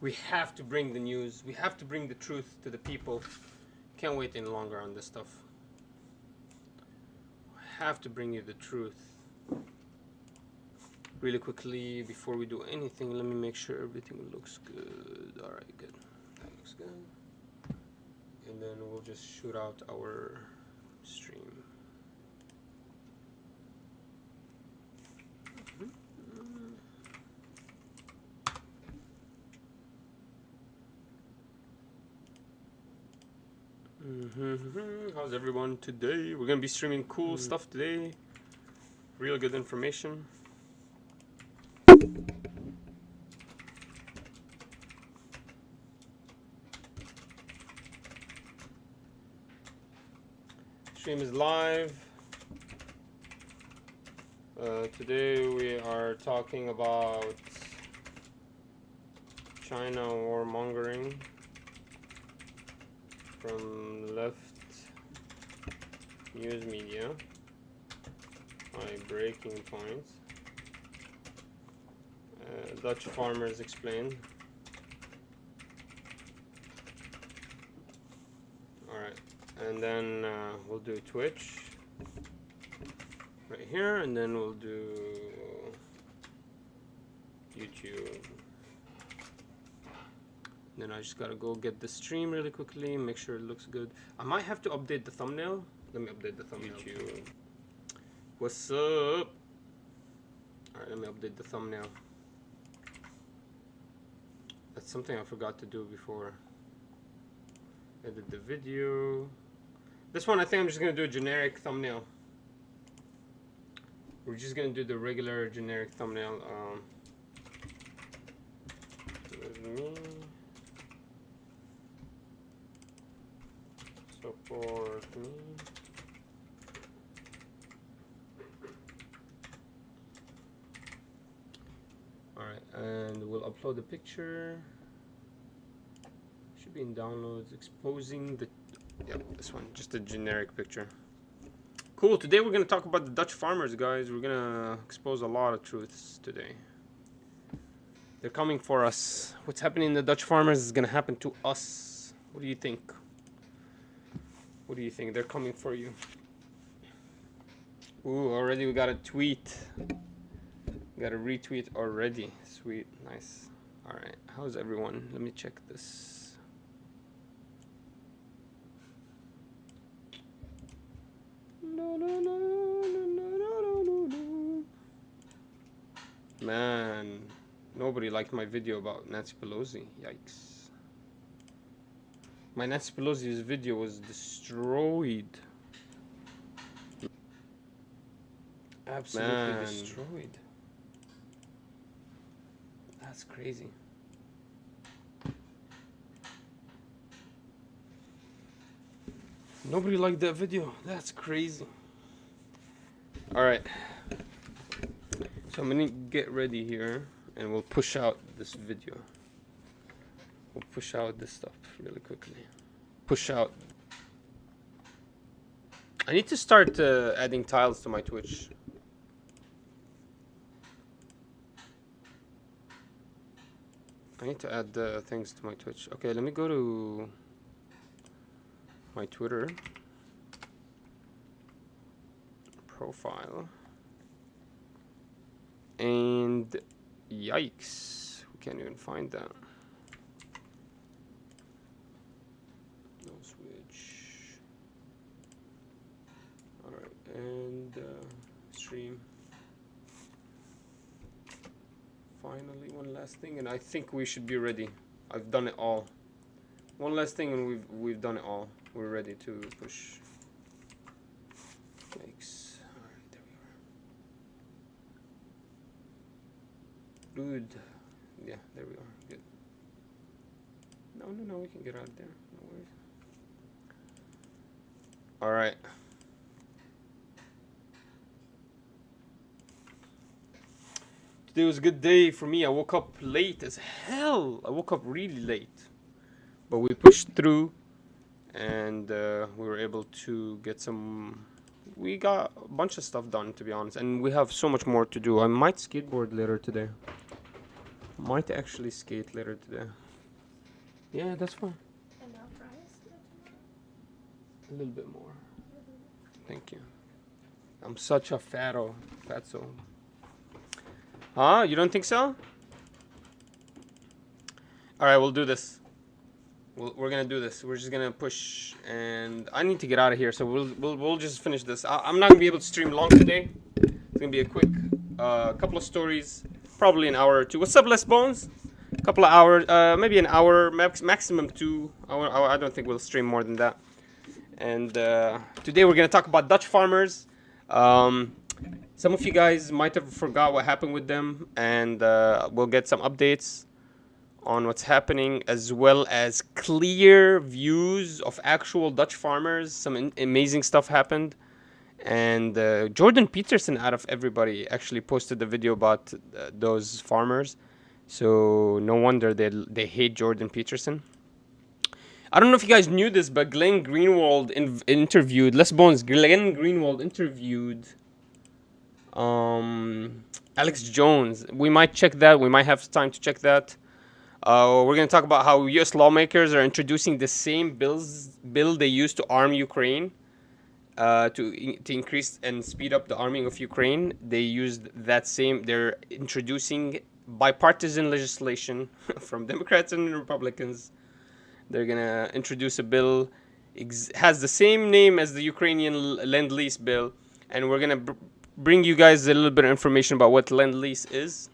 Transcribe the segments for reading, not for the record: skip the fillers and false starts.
We have to bring the news. We have to bring the truth to the people. Can't wait any longer on this stuff. I have to bring you the truth. Really quickly, before we do anything, let me make sure everything looks good. Alright, good. That looks good. And then we'll just shoot out our stream. How's everyone today? We're gonna be streaming cool stuff today. Real good information. Stream is live. Today we are talking about China warmongering from left news media. My breaking points. Dutch farmers explained. Alright, and then we'll do Twitch right here, and then we'll do YouTube. Then I just gotta go get the stream really quickly, make sure it looks good. I might have to update the thumbnail. Let me update the thumbnail. YouTube. What's up? Alright, let me update the thumbnail. That's something I forgot to do before. Edit the video. This one I think I'm just gonna do a generic thumbnail. We're just gonna do the regular generic thumbnail. With me. Support me. Alright, and we'll upload the picture. Should be in downloads. Exposing the... Yep, this one. Just a generic picture. Cool, today we're going to talk about the Dutch farmers, guys. We're going to expose a lot of truths today. They're coming for us. What's happening in the Dutch farmers is going to happen to us. What do you think? What do you think? They're coming for you. Ooh, already we got a tweet. Got a retweet already. Sweet, nice. Alright, how's everyone? Let me check this. Man, nobody liked my video about Nancy Pelosi. Yikes. My Nancy Pelosi's video was destroyed. Absolutely destroyed. That's crazy. Nobody liked that video. That's crazy. Alright. So I'm gonna get ready here and we'll push out this video. We'll push out this stuff really quickly. Push out. I need to start adding tiles to my Twitch. I need to add things to my Twitch. Okay, let me go to my Twitter profile. And yikes, we can't even find that. No switch. Alright, and stream. Finally, one last thing, and I think we should be ready. I've done it all. One last thing, and we've done it all. We're ready to push. Yikes! All right, there we are. Good. Yeah, there we are. Good. No, we can get out of there. No worries. All right. Today was a good day for me. I woke up late as hell. I woke up really late. But we pushed through and we were able to get some... We got a bunch of stuff done, to be honest. And we have so much more to do. I might skateboard later today. Might actually skate later today. Yeah, that's fine. And now fries? A little bit more. Thank you. I'm such a fatso. Huh? You don't think so? Alright, we'll do this. We're gonna do this. We're just gonna push, and I need to get out of here, so we'll just finish this. I'm not gonna be able to stream long today. It's gonna be a quick couple of stories, probably an hour or two. What's up, Les Bones? A couple of hours, maybe an hour, maximum 2 hours. I don't think we'll stream more than that. And today we're gonna talk about Dutch farmers. Some of you guys might have forgot what happened with them, and we'll get some updates on what's happening, as well as clear views of actual Dutch farmers. Some amazing stuff happened. And Jordan Peterson, out of everybody, actually posted a video about those farmers. So no wonder they hate Jordan Peterson. I don't know if you guys knew this, but Glenn Greenwald interviewed Les Bones. Glenn Greenwald interviewed Alex Jones. We might check that. We might have time to check that. We're going to talk about how U.S. lawmakers are introducing the same bill they used to arm Ukraine, to increase and speed up the arming of Ukraine. They used that same. They're introducing bipartisan legislation from Democrats and Republicans. They're going to introduce a bill, has the same name as the Ukrainian Lend Lease bill, and we're going to bring you guys a little bit of information about what Lend Lease is.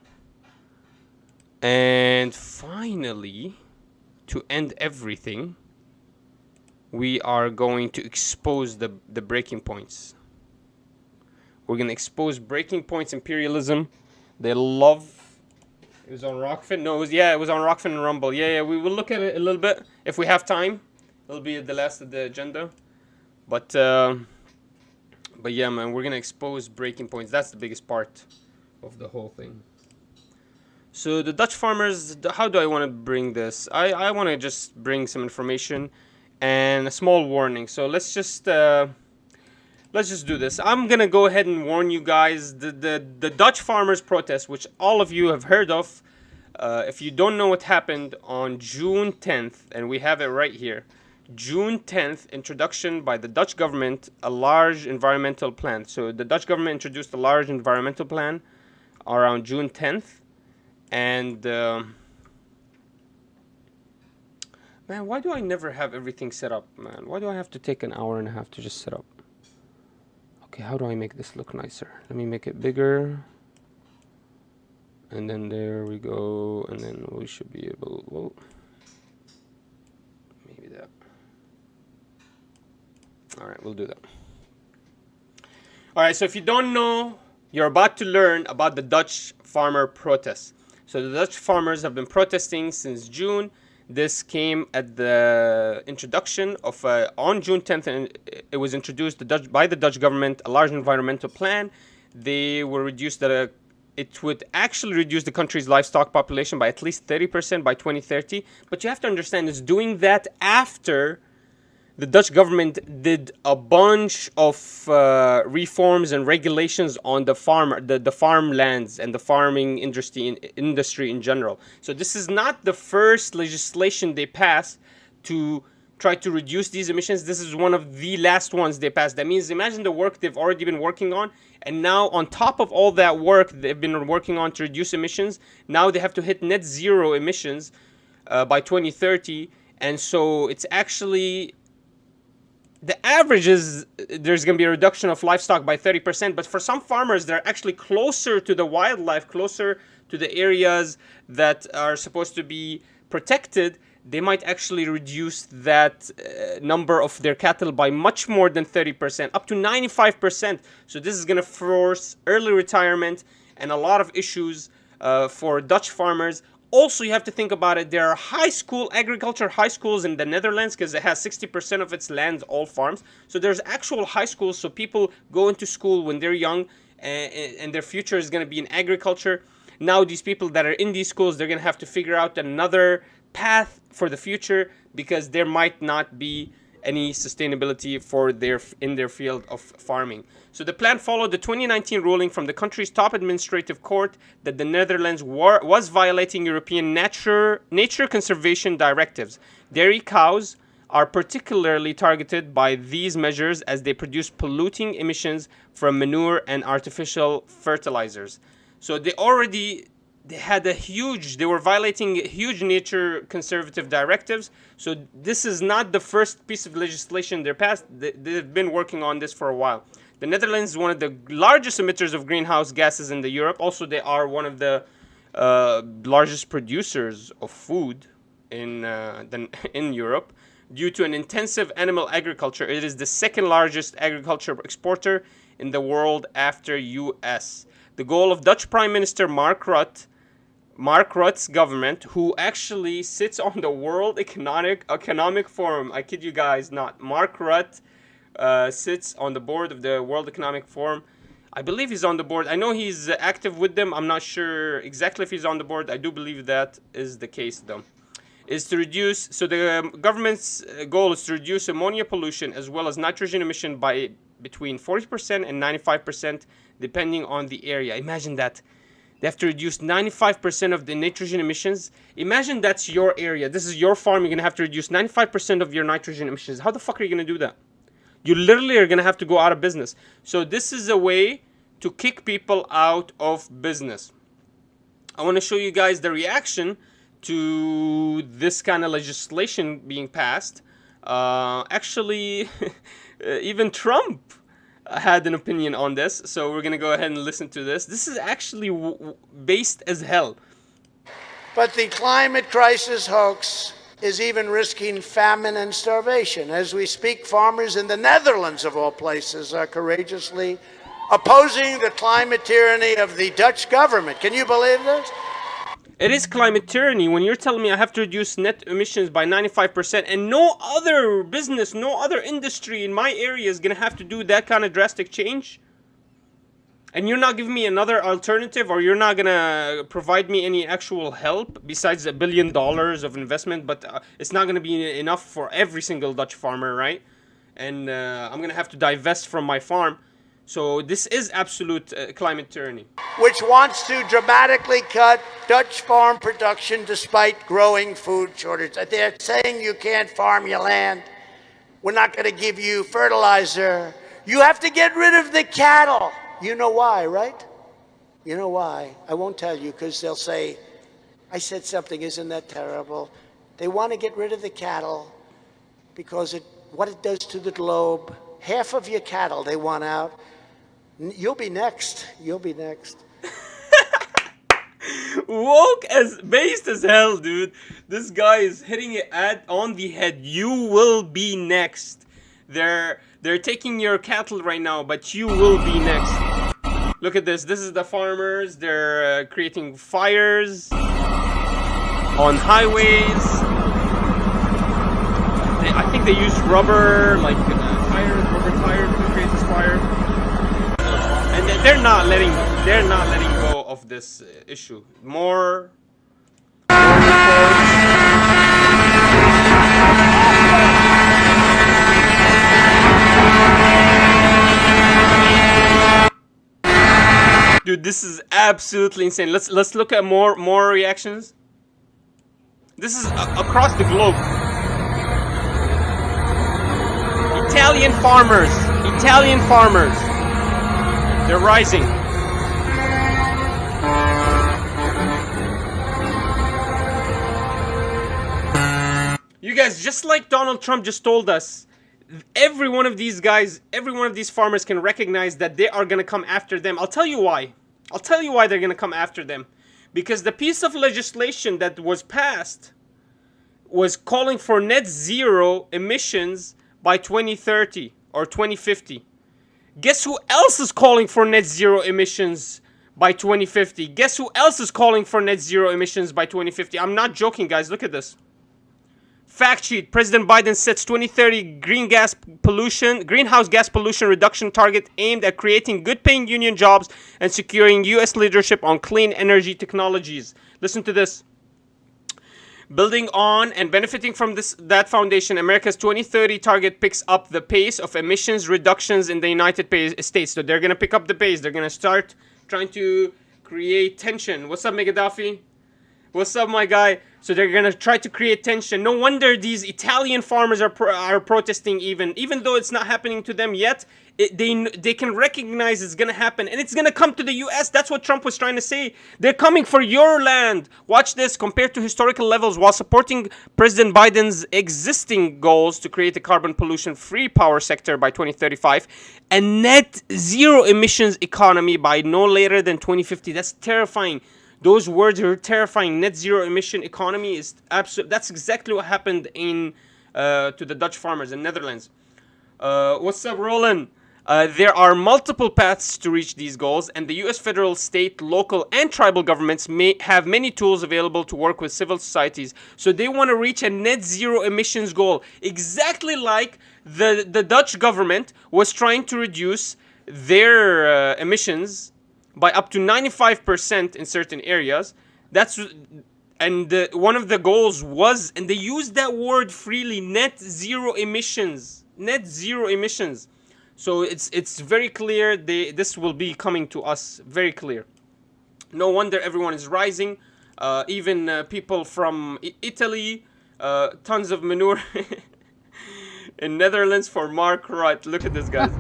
And finally, to end everything, we are going to expose the breaking points. We're going to expose breaking points imperialism. They love... It was on Rockfin? No, it was on Rockfin and Rumble. Yeah, we will look at it a little bit if we have time. It'll be at the last of the agenda. But yeah, man, we're going to expose breaking points. That's the biggest part of the whole thing. So the Dutch farmers, how do I want to bring this? I want to just bring some information and a small warning. So let's just do this. I'm gonna go ahead and warn you guys. The Dutch farmers protest, which all of you have heard of. If you don't know what happened on June 10th, and we have it right here, June 10th, introduction by the Dutch government, a large environmental plan. So the Dutch government introduced a large environmental plan around June 10th. And man, why do I never have everything set up, man? Why do I have to take an hour and a half to just set up? Okay, how do I make this look nicer? Let me make it bigger. And then there we go. And then we should be able, well, maybe that. All right, we'll do that. All right, so if you don't know, you're about to learn about the Dutch farmer protests. So the Dutch farmers have been protesting since June. This came at the introduction of, on June 10th, and it was introduced by the Dutch government, a large environmental plan. They were reduced that it would actually reduce the country's livestock population by at least 30% by 2030. But you have to understand, it's doing that after the Dutch government did a bunch of reforms and regulations on the farmlands and the farming industry in general. So this is not the first legislation they passed to try to reduce these emissions. This is one of the last ones they passed. That means imagine the work they've already been working on, and now on top of all that work they've been working on to reduce emissions, now they have to hit net zero emissions by 2030. And so it's actually... The average is there's going to be a reduction of livestock by 30%, but for some farmers, they're actually closer to the wildlife, closer to the areas that are supposed to be protected. They might actually reduce that number of their cattle by much more than 30%, up to 95%. So this is going to force early retirement and a lot of issues for Dutch farmers. Also, you have to think about it. There are agriculture high schools in the Netherlands, because it has 60% of its land all farms. So there's actual high schools, so people go into school when they're young, and their future is going to be in agriculture. Now these people that are in these schools, they're going to have to figure out another path for the future, because there might not be any sustainability for in their field of farming. So the plan followed the 2019 ruling from the country's top administrative court that the Netherlands was violating European nature conservation directives. Dairy cows are particularly targeted by these measures as they produce polluting emissions from manure and artificial fertilizers. So they were violating huge nature conservative directives. So this is not the first piece of legislation they passed. They've been working on this for a while. The Netherlands is one of the largest emitters of greenhouse gases in Europe. Also, they are one of the largest producers of food in Europe. Due to an intensive animal agriculture, it is the second largest agriculture exporter in the world after US. The goal of Dutch Prime Minister Mark Rutte's government, who actually sits on the World Economic Forum. I kid you guys not. Mark Rutte sits on the board of the World Economic Forum. I believe he's on the board. I know he's active with them. I'm not sure exactly if he's on the board. I do believe that is the case, though. The government's goal is to reduce ammonia pollution as well as nitrogen emission by between 40% and 95%, depending on the area. Imagine that. They have to reduce 95% of the nitrogen emissions. Imagine that's your area. This is your farm. You're going to have to reduce 95% of your nitrogen emissions. How the fuck are you going to do that? You literally are going to have to go out of business. So this is a way to kick people out of business. I want to show you guys the reaction to this kind of legislation being passed. Actually, even Trump had an opinion on this, so we're gonna go ahead and listen to this. This is actually based as hell. But the climate crisis hoax is even risking famine and starvation. As we speak, farmers in the Netherlands, of all places, are courageously opposing the climate tyranny of the Dutch government. Can you believe this? It is climate tyranny when you're telling me I have to reduce net emissions by 95% and no other business, no other industry in my area is going to have to do that kind of drastic change. And you're not giving me another alternative, or you're not going to provide me any actual help besides $1 billion of investment, but it's not going to be enough for every single Dutch farmer, right? And I'm going to have to divest from my farm. So this is absolute climate tyranny. Which wants to dramatically cut Dutch farm production despite growing food shortage. They're saying you can't farm your land. We're not going to give you fertilizer. You have to get rid of the cattle. You know why, right? You know why? I won't tell you because they'll say, I said something, isn't that terrible? They want to get rid of the cattle because what it does to the globe. Half of your cattle they want out. You'll be next. You'll be next. Woke as based as hell, dude. This guy is hitting it on the head. You will be next. They're taking your cattle right now, but you will be next. Look at this. This is the farmers. They're creating fires on highways. I think they use rubber, like rubber tires to create this fire. And they're not letting go of this issue. More dude, this is absolutely insane. Let's look at more reactions. This is across the globe. Italian farmers. They're rising. You guys, just like Donald Trump just told us, every one of these guys, every one of these farmers can recognize that they are going to come after them. I'll tell you why. They're going to come after them. Because the piece of legislation that was passed was calling for net zero emissions by 2030 or 2050. Guess who else is calling for net zero emissions by 2050? Guess who else is calling for net zero emissions by 2050? I'm not joking, guys. Look at this. Fact sheet. President Biden sets 2030 greenhouse gas pollution reduction target aimed at creating good-paying union jobs and securing U.S. leadership on clean energy technologies. Listen to this. Building on and benefiting from that foundation, America's 2030 target picks up the pace of emissions reductions in the United States. So they're going to pick up the pace. They're going to start trying to create tension. What's up, Megaddafi? What's up, my guy? So they're gonna try to create tension. No wonder these Italian farmers are protesting, even though it's not happening to them yet. They can recognize it's gonna happen, and it's gonna come to the U.S. That's what Trump was trying to say. They're coming for your land. Watch this. Compared to historical levels, while supporting President Biden's existing goals to create a carbon pollution-free power sector by 2035, a net zero emissions economy by no later than 2050. That's terrifying. Those words are terrifying. Net zero emission economy is absolute. That's exactly what happened to the Dutch farmers in Netherlands. What's up, Roland? There are multiple paths to reach these goals, and the U.S. federal, state, local, and tribal governments may have many tools available to work with civil societies. So they want to reach a net zero emissions goal, exactly like the Dutch government was trying to reduce their emissions by up to 95% in certain areas. One of the goals was, and they used that word freely, net zero emissions. Net zero emissions. So it's very clear. This will be coming to us very clear. No wonder everyone is rising. Even people from Italy, tons of manure in Netherlands for Mark Rutte. Look at this, guys.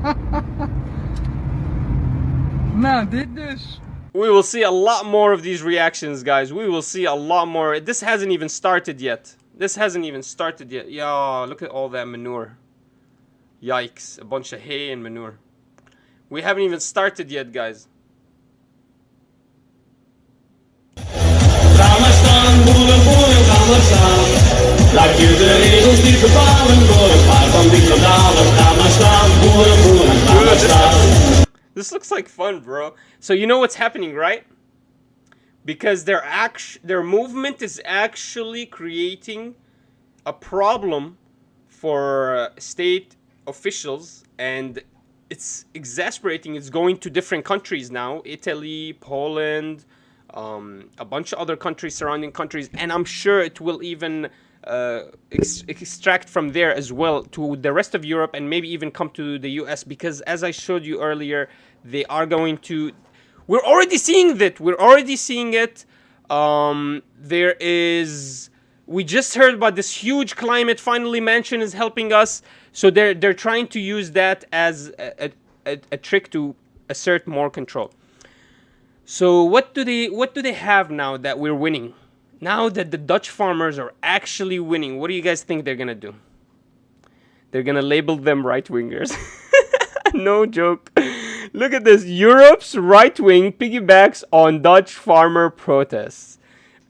Man, did this. We will see a lot more of these reactions, guys. We will see a lot more. This hasn't even started yet. Yeah, look at all that manure. Yikes. A bunch of hay and manure. We haven't even started yet, guys. This looks like fun, bro. So you know what's happening, right? Because their movement is actually creating a problem for state officials, and it's exasperating. It's going to different countries now. Italy, Poland, a bunch of other countries, surrounding countries, and I'm sure it will even extract from there as well to the rest of Europe, and maybe even come to the US, because as I showed you earlier, they are going to... We're already seeing it. We just heard about this huge climate finally mansion is helping us. So they're trying to use that as a trick to assert more control. So what do they have now that we're winning? Now that the Dutch farmers are actually winning, what do you guys think they're gonna do? They're gonna label them right-wingers. No joke. Look at this. Europe's right wing piggybacks on Dutch farmer protests.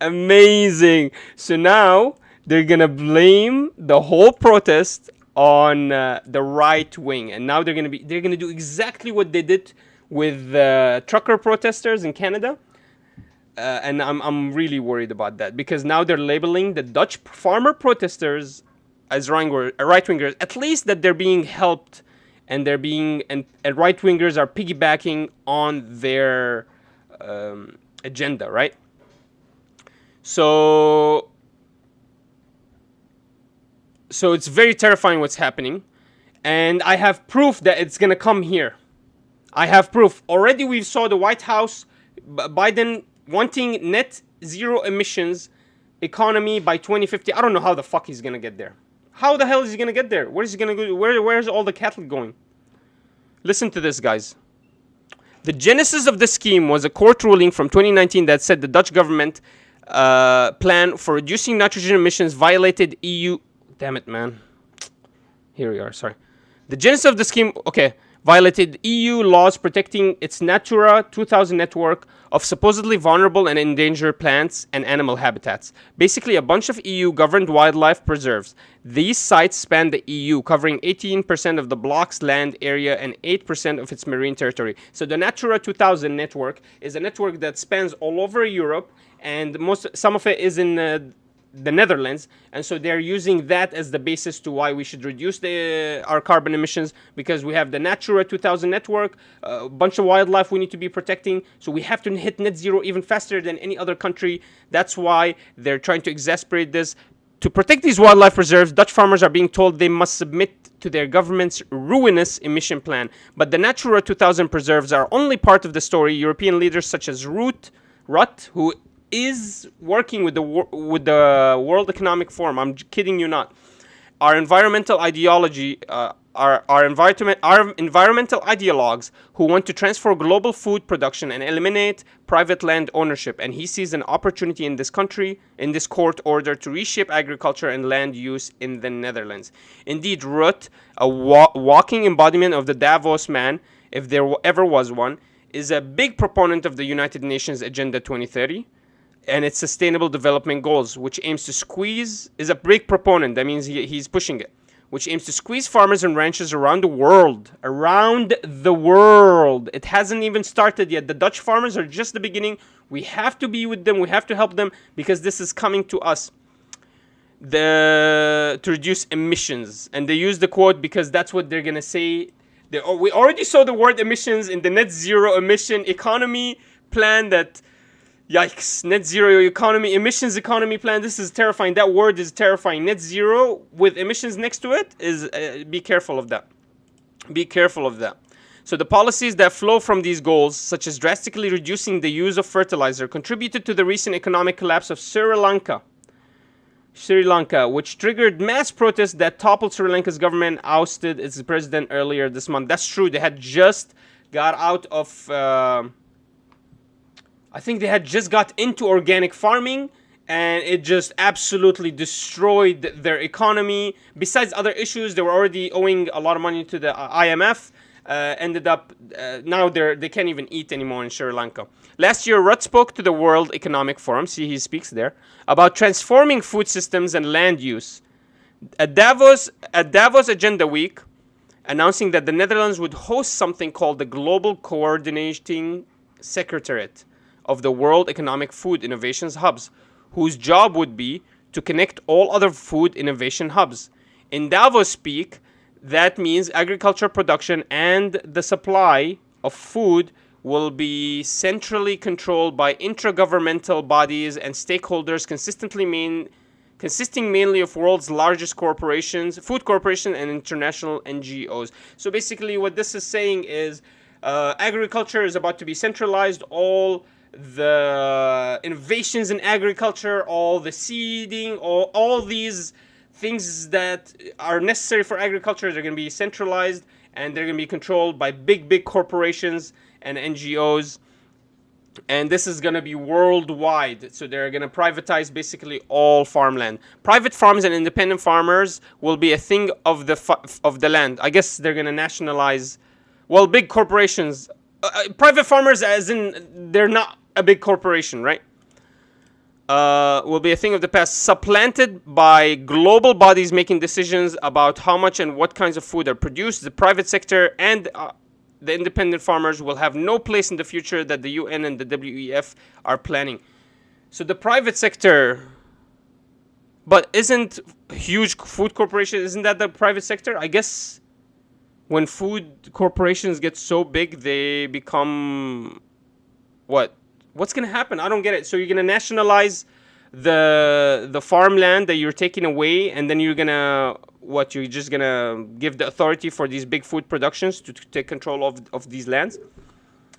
Amazing. So now they're gonna blame the whole protest on the right wing, and now they're gonna do exactly what they did with trucker protesters in Canada. And I'm really worried about that, because now they're labeling the Dutch farmer protesters as right-wingers. At least that they're being helped, and and right-wingers are piggybacking on their agenda, right? So it's very terrifying what's happening, and I have proof that it's gonna come here. I have proof. Already we saw the White House, Biden wanting net zero emissions economy by 2050. I don't know how the fuck he's gonna get there. How the hell is he gonna get there? Where is he gonna go? Where's all the cattle going? Listen to this, guys. The genesis of the scheme was a court ruling from 2019 that said the Dutch government plan for reducing nitrogen emissions violated EU... Damn it, man. Here we are, sorry. The genesis of the scheme... Okay. Violated EU laws protecting its Natura 2000 network of supposedly vulnerable and endangered plants and animal habitats. Basically, a bunch of EU-governed wildlife preserves. These sites span the EU, covering 18% of the bloc's land area and 8% of its marine territory. So the Natura 2000 network is a network that spans all over Europe, and some of it is in the Netherlands, and so they're using that as the basis to why we should reduce our carbon emissions, because we have the Natura 2000 network, a bunch of wildlife we need to be protecting, so we have to hit net zero even faster than any other country. That's why they're trying to exasperate this. To protect these wildlife reserves, Dutch farmers are being told they must submit to their government's ruinous emission plan. But the Natura 2000 preserves are only part of the story. European leaders such as Rutte, who is working with the World Economic Forum. I'm kidding you not. Our environmental ideology, our environmental ideologues who want to transform global food production and eliminate private land ownership. And he sees an opportunity in this country, in this court order, to reshape agriculture and land use in the Netherlands. Indeed, Rutte, a walking embodiment of the Davos man, if there ever was one, is a big proponent of the United Nations Agenda 2030 and its Sustainable Development Goals, which aims to squeeze, is a big proponent, that means he's pushing it, which aims to squeeze farmers and ranchers around the world. Around the world. It hasn't even started yet. The Dutch farmers are just the beginning. We have to be with them. We have to help them because this is coming to us. To reduce emissions. And they use the quote because that's what they're going to say. We already saw the word emissions in the net zero emission economy plan that... Yikes, net zero economy, emissions economy plan. This is terrifying. That word is terrifying. Net zero with emissions next to it is, be careful of that. Be careful of that. So the policies that flow from these goals, such as drastically reducing the use of fertilizer, contributed to the recent economic collapse of Sri Lanka, which triggered mass protests that toppled Sri Lanka's government, ousted its president earlier this month. That's true. They had just got out of... I think they had just got into organic farming and it just absolutely destroyed their economy. Besides other issues, they were already owing a lot of money to the IMF. Ended up, now they can't even eat anymore in Sri Lanka. Last year, Rutte spoke to the World Economic Forum, see he speaks there, about transforming food systems and land use. At Davos Agenda Week, announcing that the Netherlands would host something called the Global Coordinating Secretariat of the World Economic Food Innovations Hubs, whose job would be to connect all other food innovation hubs. In Davos speak, that means agriculture production and the supply of food will be centrally controlled by intragovernmental bodies and stakeholders consisting mainly of world's largest corporations, food corporations, and international NGOs. So basically what this is saying is agriculture is about to be centralized. All the innovations in agriculture, all the seeding, all these things that are necessary for agriculture, they're going to be centralized and they're going to be controlled by big corporations and NGOs. And this is going to be worldwide. So they're going to privatize basically all farmland. Private farms and independent farmers will be a thing of the land. I guess they're going to nationalize, well, big corporations. Private farmers as in they're not a big corporation, right? Will be a thing of the past, supplanted by global bodies making decisions about how much and what kinds of food are produced. The private sector and the independent farmers will have no place in the future that the UN and the WEF are planning. So the private sector, but isn't huge food corporations, isn't that the private sector? I guess when food corporations get so big, they become what? What's going to happen? I don't get it. So you're going to nationalize the farmland that you're taking away, and then you're going to, what, you're just going to give the authority for these big food productions to take control of these lands?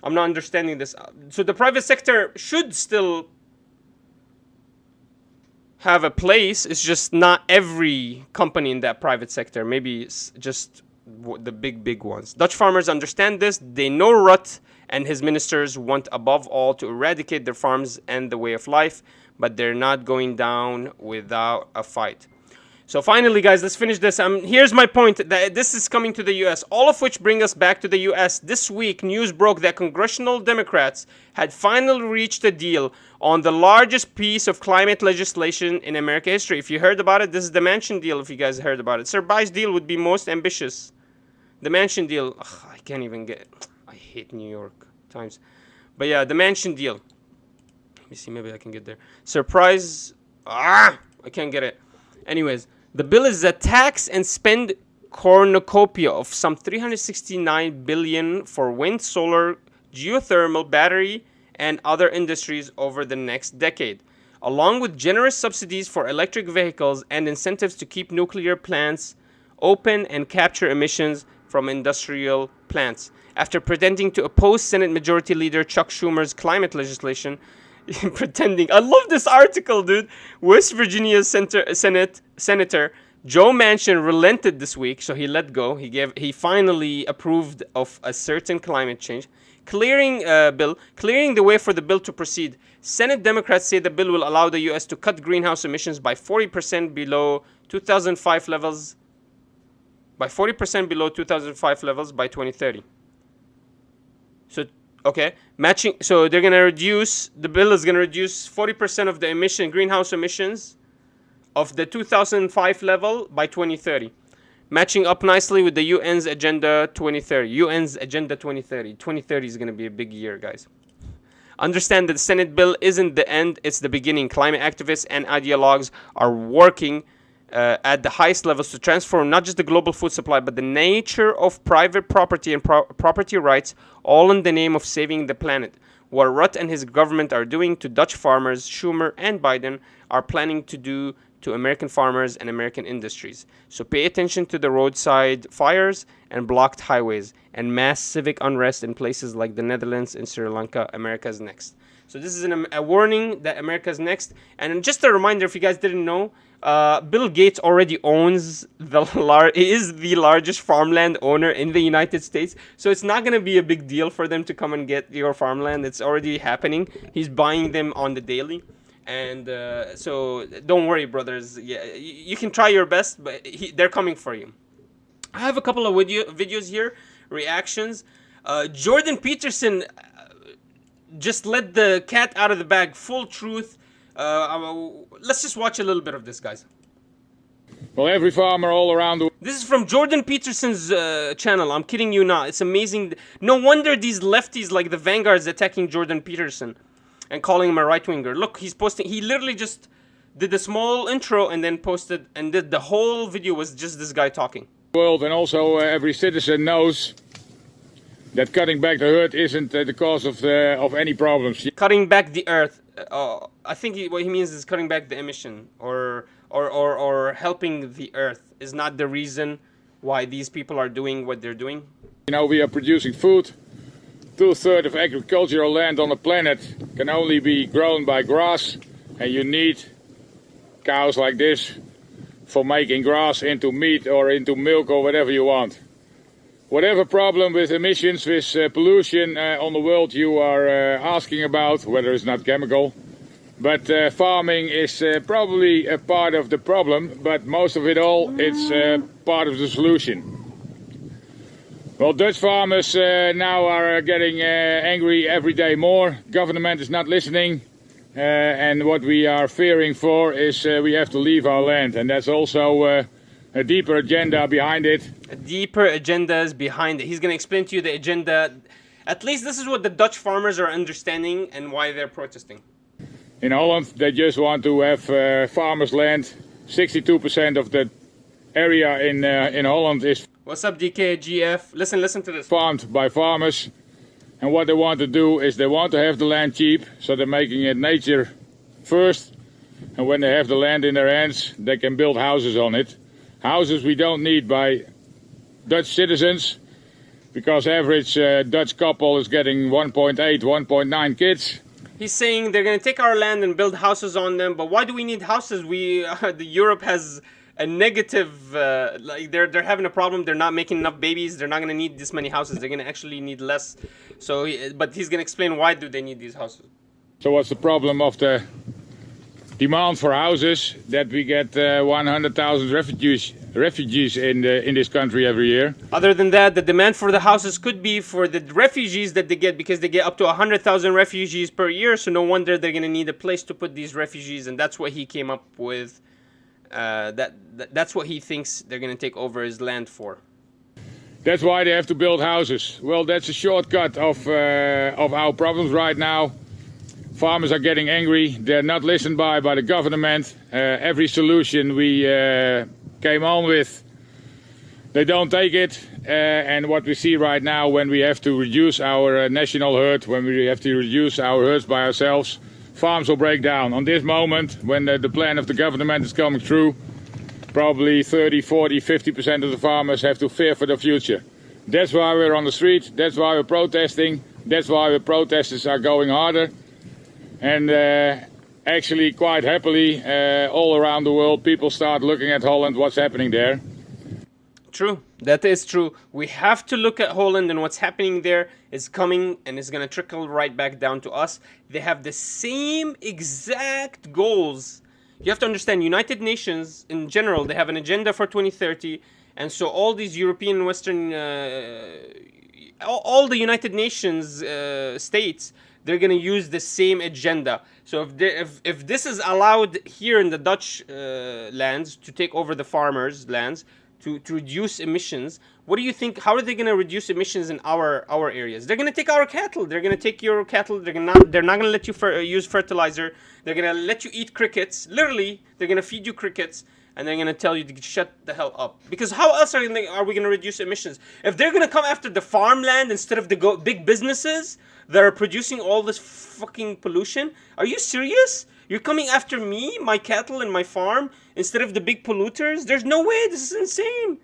I'm not understanding this. So the private sector should still have a place. It's just not every company in that private sector. Maybe it's just the big ones. Dutch farmers understand this. They know Rutte and his ministers want above all to eradicate their farms and the way of life, but they're not going down without a fight. So finally, guys, let's finish this. Here's my point, that this is coming to the U.S., all of which bring us back to the U.S. This week, news broke that congressional Democrats had finally reached a deal on the largest piece of climate legislation in American history. If you heard about it, this is the Manchin deal, if you guys heard about it. Sir Bi's deal would be most ambitious. The Manchin deal, I can't even get it. I hate New York Times. But yeah, the Manchin deal. Let me see, maybe I can get there. Surprise. I can't get it. Anyways, the bill is a tax and spend cornucopia of some 369 billion for wind, solar, geothermal, battery, and other industries over the next decade, along with generous subsidies for electric vehicles and incentives to keep nuclear plants open and capture emissions from industrial plants. After pretending to oppose Senate Majority Leader Chuck Schumer's climate legislation, I love this article, dude. West Virginia Senator Joe Manchin relented this week, so he let go. He finally approved of a certain climate change, clearing the way for the bill to proceed. Senate Democrats say the bill will allow the U.S. to cut greenhouse emissions by 40% below 2005 levels. By 40% below 2005 levels by 2030. So, okay, matching. So they're gonna reduce. The bill is gonna reduce 40% of the greenhouse emissions of the 2005 level by 2030, matching up nicely with the UN's Agenda 2030. UN's Agenda 2030. 2030 is gonna be a big year, guys. Understand that the Senate bill isn't the end; it's the beginning. Climate activists and ideologues are working at the highest levels to transform not just the global food supply, but the nature of private property and property rights, all in the name of saving the planet. What Rutte and his government are doing to Dutch farmers, Schumer and Biden are planning to do to American farmers and American industries. So pay attention to the roadside fires and blocked highways and mass civic unrest in places like the Netherlands and Sri Lanka. America's next. So this is a warning that America's next. And just a reminder, if you guys didn't know, Bill Gates already owns is the largest farmland owner in the United States. So it's not going to be a big deal for them to come and get your farmland. It's already happening. He's buying them on the daily. And so don't worry, brothers. Yeah, you can try your best, but they're coming for you. I have a couple of videos here, reactions. Jordan Peterson just let the cat out of the bag. Full truth. Let's just watch a little bit of this, guys. Well, every farmer all around the... This is from Jordan Peterson's channel. I'm kidding you not. It's amazing. No wonder these lefties like the Vanguard's attacking Jordan Peterson and calling him a right-winger. Look, he's posting... He literally just did a small intro and then posted... And the whole video was just this guy talking. ...world, and also every citizen knows that cutting back the herd isn't the cause of any problems. Cutting back the earth. I think what he means is cutting back the emission or helping the earth is not the reason why these people are doing what they're doing. You know, we are producing food. 2/3 of agricultural land on the planet can only be grown by grass, and you need cows like this for making grass into meat or into milk or whatever you want. Whatever problem with emissions, with pollution on the world you are asking about, whether it's not chemical, but farming is probably a part of the problem, but most of it all, it's part of the solution. Well, Dutch farmers now are getting angry every day more. Government is not listening, and what we are fearing for is we have to leave our land, and that's also a deeper agenda behind it. A deeper agenda is behind it. He's going to explain to you the agenda. At least this is what the Dutch farmers are understanding and why they're protesting. In Holland, they just want to have farmers' land. 62% of the area in Holland is... What's up, DKGF? Listen to this. ...farmed by farmers. And what they want to do is they want to have the land cheap, so they're making it nature first. And when they have the land in their hands, they can build houses on it. Houses we don't need by Dutch citizens, because average Dutch couple is getting 1.8, 1.9 kids. He's saying they're going to take our land and build houses on them, but why do we need houses? Europe has a negative, like they're having a problem. They're not making enough babies. They're not going to need this many houses. They're going to actually need less. So, but he's going to explain why do they need these houses. So what's the problem of the demand for houses? That we get 100,000 refugees in this country every year. Other than that, the demand for the houses could be for the refugees that they get, because they get up to 100,000 refugees per year. So no wonder they're going to need a place to put these refugees, and that's what he came up with. That's what he thinks they're going to take over his land for. That's why they have to build houses. Well, that's a shortcut of our problems right now. Farmers are getting angry. They're not listened by the government. Every solution we came on with, they don't take it. And what we see right now, when we have to reduce our national herd, when we have to reduce our herds by ourselves, farms will break down. On this moment, when the plan of the government is coming through, probably 30, 40, 50% of the farmers have to fear for their future. That's why we're on the street. That's why we're protesting. That's why the protesters are going harder. And actually, quite happily, all around the world, people start looking at Holland, what's happening there. True. That is true. We have to look at Holland, and what's happening there is coming and is going to trickle right back down to us. They have the same exact goals. You have to understand, United Nations in general, they have an agenda for 2030, and so all these European and Western, all the United Nations states, they're going to use the same agenda. So if this is allowed here in the Dutch lands to take over the farmers' lands, to reduce emissions, what do you think? How are they going to reduce emissions in our areas? They're going to take our cattle. They're going to take your cattle. They're not going to let you use fertilizer. They're going to let you eat crickets. Literally, they're going to feed you crickets, and they're going to tell you to shut the hell up. Because how else are we going to reduce emissions? If they're going to come after the farmland instead of the big businesses that are producing all this fucking pollution, are you serious? You're coming after me, my cattle, and my farm instead of the big polluters? There's no way. This is insane.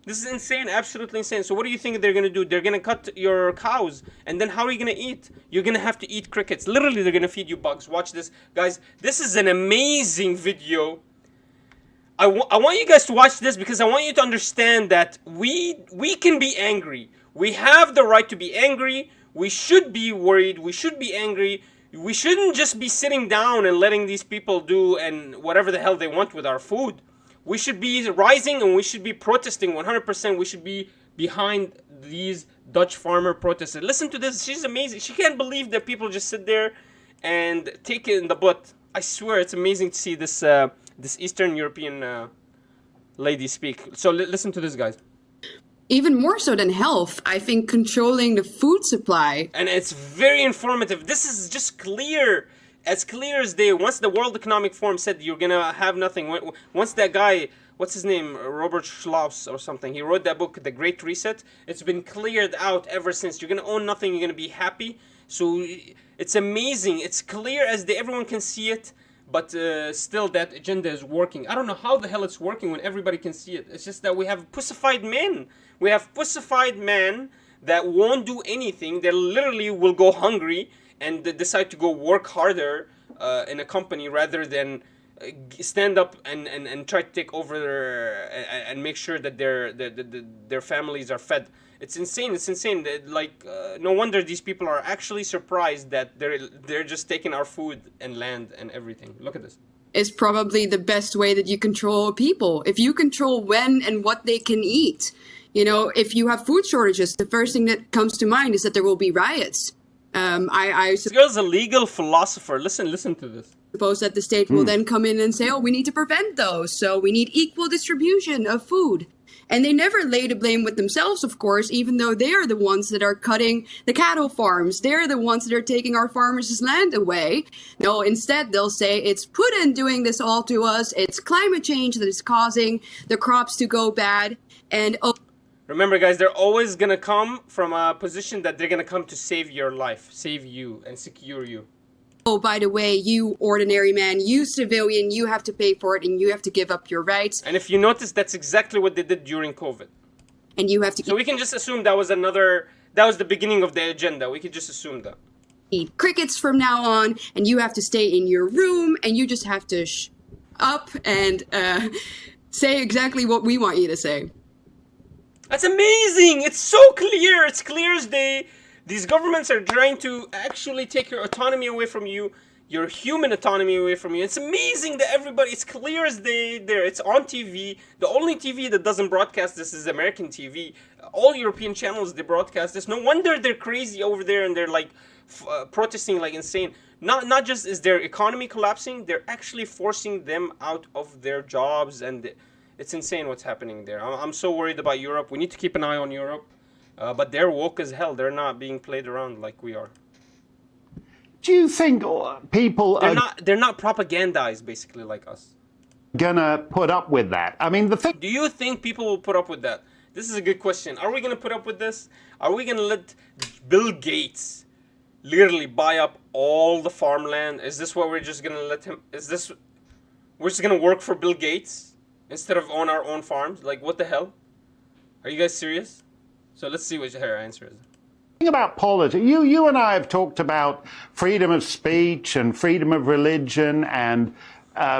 This is insane. Absolutely insane. So what do you think they're going to do? They're going to cut your cows. And then how are you going to eat? You're going to have to eat crickets. Literally, they're going to feed you bugs. Watch this. Guys, this is an amazing video. I want you guys to watch this because I want you to understand that we can be angry. We have the right to be angry. We should be worried. We should be angry. We shouldn't just be sitting down and letting these people do and whatever the hell they want with our food. We should be rising and we should be protesting 100%. We should be behind these Dutch farmer protesters. Listen to this. She's amazing. She can't believe that people just sit there and take it in the butt. I swear it's amazing to see this this Eastern European lady speak. So listen to this, guys. Even more so than health, I think controlling the food supply. And it's very informative. This is just clear as day. Once the World Economic Forum said you're going to have nothing, once that guy, what's his name, Robert Schlaus or something, he wrote that book, The Great Reset, it's been cleared out ever since. You're going to own nothing, you're going to be happy. So it's amazing. It's clear as day. Everyone can see it. But still, that agenda is working. I don't know how the hell it's working when everybody can see it. It's just that we have pussified men. We have pussified men that won't do anything. They literally will go hungry and they decide to go work harder in a company rather than stand up and try to take over and make sure that their families are fed. It's insane. It's insane. Like no wonder these people are actually surprised that they're just taking our food and land and everything. Look at this. Is probably the best way that you control people. If you control when and what they can eat. You know, if you have food shortages, the first thing that comes to mind is that there will be riots. This girl's a legal philosopher. Listen to this. Suppose that the state will then come in and say, oh, we need to prevent those. So we need equal distribution of food. And they never lay the blame with themselves, of course, even though they are the ones that are cutting the cattle farms. They're the ones that are taking our farmers' land away. No, instead, they'll say it's Putin doing this all to us. It's climate change that is causing the crops to go bad. And remember, guys, they're always going to come from a position that they're going to come to save your life, save you, and secure you. Oh, by the way, you ordinary man, you civilian, you have to pay for it and you have to give up your rights. And if you notice, that's exactly what they did during COVID. And you have to... So we can just assume that was the beginning of the agenda. We could just assume that. Eat crickets from now on, and you have to stay in your room, and you just have to up and say exactly what we want you to say. That's amazing! It's so clear! It's clear as day. These governments are trying to actually take your autonomy away from you, your human autonomy away from you. It's amazing that it's clear as day there. It's on TV. The only TV that doesn't broadcast this is American TV. All European channels, they broadcast this. No wonder they're crazy over there and they're like protesting like insane. Not just is their economy collapsing, they're actually forcing them out of their jobs, and it's insane what's happening there. I'm so worried about Europe. We need to keep an eye on Europe. But they're woke as hell. They're not being played around like we are. Do you think people are They're not propagandized basically like us. gonna put up with that? I mean, the thing. Do you think people will put up with that? This is a good question. Are we gonna put up with this? Are we gonna let Bill Gates literally buy up all the farmland? Is this what we're just gonna let him? Is this we're just gonna work for Bill Gates instead of own our own farms? Like, what the hell? Are you guys serious? So let's see what her answer is. About politics, you and I have talked about freedom of speech and freedom of religion and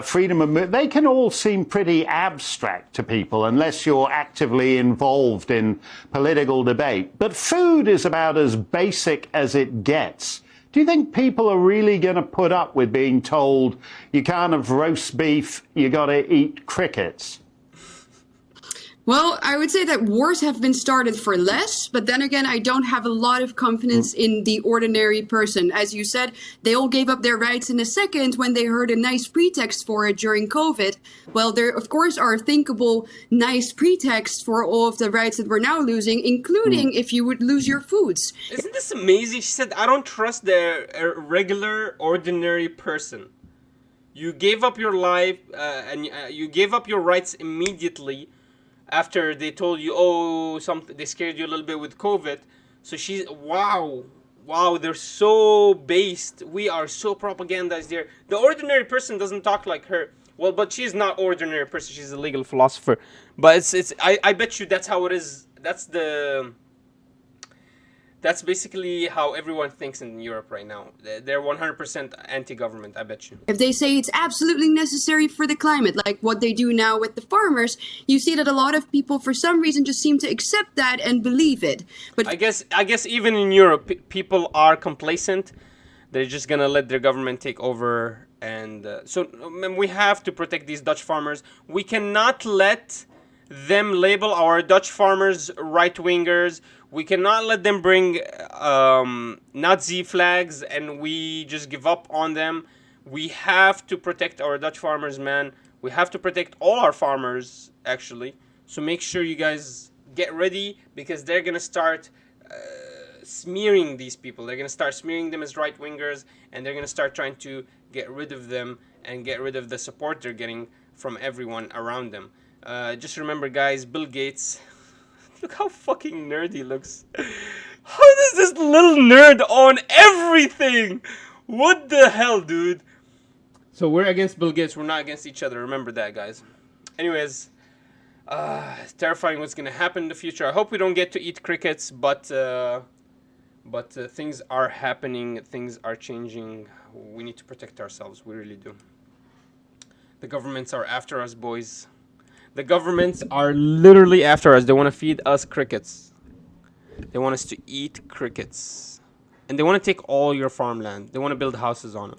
freedom of. They can all seem pretty abstract to people unless you're actively involved in political debate. But food is about as basic as it gets. Do you think people are really going to put up with being told you can't have roast beef, you got to eat crickets? Well, I would say that wars have been started for less, but then again, I don't have a lot of confidence in the ordinary person. As you said, they all gave up their rights in a second when they heard a nice pretext for it during COVID. Well, there, of course, are thinkable, nice pretexts for all of the rights that we're now losing, including if you would lose your foods. Isn't this amazing? She said, I don't trust the regular, ordinary person. You gave up your life and you gave up your rights immediately after they told you, oh, something, they scared you a little bit with COVID. So she's, wow, they're so based. We are so propagandized there. The ordinary person doesn't talk like her. Well, but she's not ordinary person. She's a legal philosopher. But I bet you that's how it is. That's basically how everyone thinks in Europe right now. They're 100% anti-government, I bet you. If they say it's absolutely necessary for the climate, like what they do now with the farmers, you see that a lot of people, for some reason, just seem to accept that and believe it. But I guess even in Europe, people are complacent. They're just gonna let their government take over, and so we have to protect these Dutch farmers. We cannot let them label our Dutch farmers right-wingers. We cannot let them bring Nazi flags and we just give up on them. We have to protect our Dutch farmers, man. We have to protect all our farmers, actually. So make sure you guys get ready, because they're going to start smearing these people. They're going to start smearing them as right-wingers, and they're going to start trying to get rid of them and get rid of the support they're getting from everyone around them. Just remember, guys, Bill Gates... Look how fucking nerd he looks. How does this little nerd own everything? What the hell, dude? So we're against Bill Gates. We're not against each other. Remember that, guys. Anyways, it's terrifying what's going to happen in the future. I hope we don't get to eat crickets, but things are happening. Things are changing. We need to protect ourselves. We really do. The governments are after us, boys. The governments are literally after us. They want to feed us crickets. They want us to eat crickets. And they want to take all your farmland. They want to build houses on it.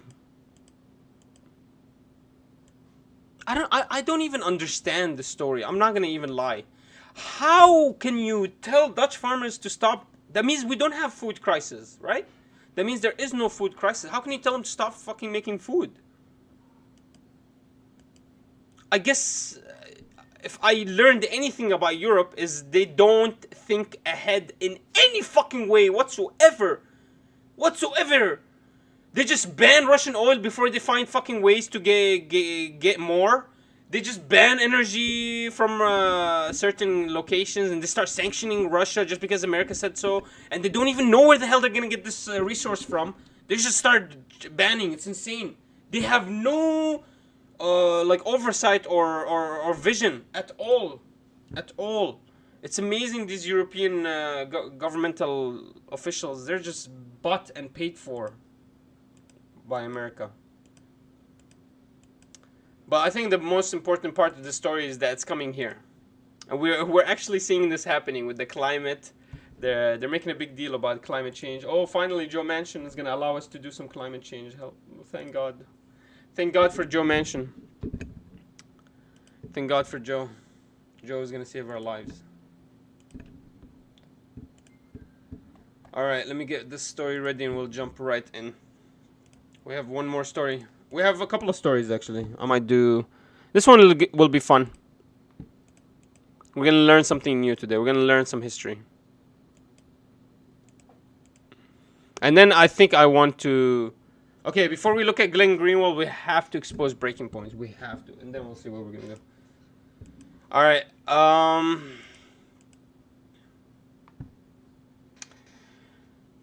I don't even understand the story. I'm not going to even lie. How can you tell Dutch farmers to stop? That means we don't have food crisis, right? That means there is no food crisis. How can you tell them to stop fucking making food? I guess... if I learned anything about Europe, is they don't think ahead in any fucking way whatsoever. Whatsoever. They just ban Russian oil before they find fucking ways to get more. They just ban energy from certain locations, and they start sanctioning Russia just because America said so. And they don't even know where the hell they're going to get this resource from. They just start banning. It's insane. They have no... like oversight or vision at all. It's amazing, these European governmental officials. They're just bought and paid for by America. But I think the most important part of the story is that it's coming here, and we're actually seeing this happening with the climate. They're making a big deal about climate change. Oh, finally, Joe Manchin is gonna allow us to do some climate change. Help! Thank God. Thank God for Joe Manchin. Thank God for Joe. Joe is going to save our lives. Alright, let me get this story ready and we'll jump right in. We have one more story. We have a couple of stories, actually. I might do... This one will be fun. We're going to learn something new today. We're going to learn some history. And then I think I want to Okay, before we look at Glenn Greenwald, we have to expose breaking points. We have to, and then we'll see what we're gonna do. All right.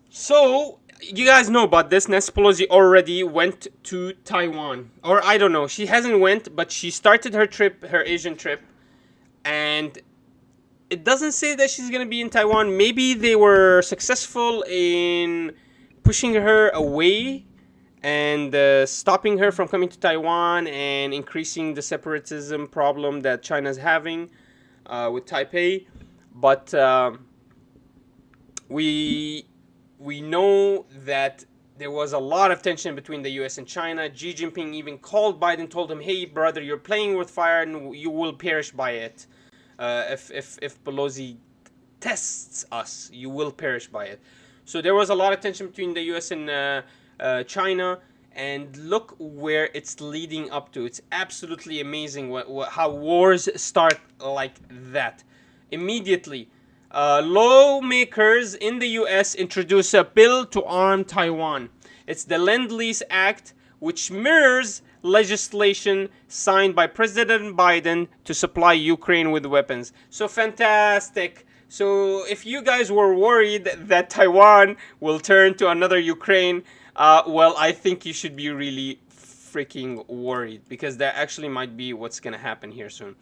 So you guys know about this. Nancy Pelosi already went to Taiwan, or I don't know. She hasn't went, but she started her trip, her Asian trip, and it doesn't say that she's gonna be in Taiwan. Maybe they were successful in pushing her away and stopping her from coming to Taiwan and increasing the separatism problem that China's having with Taipei. But we know that there was a lot of tension between the U.S. and China. Xi Jinping even called Biden, told him, "Hey, brother, you're playing with fire and you will perish by it. If Pelosi tests us, you will perish by it." So there was a lot of tension between the U.S. and China, and look where it's leading up to. It's absolutely amazing how wars start like that. Immediately, lawmakers in the U.S. introduce a bill to arm Taiwan. It's the Lend Lease Act, which mirrors legislation signed by President Biden to supply Ukraine with weapons. So fantastic. So if you guys were worried that Taiwan will turn to another Ukraine, well, I think you should be really freaking worried, because that actually might be what's going to happen here soon.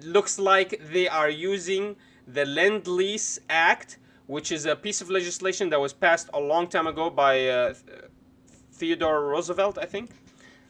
Looks like they are using the Lend Lease Act, which is a piece of legislation that was passed a long time ago by Theodore Roosevelt, I think.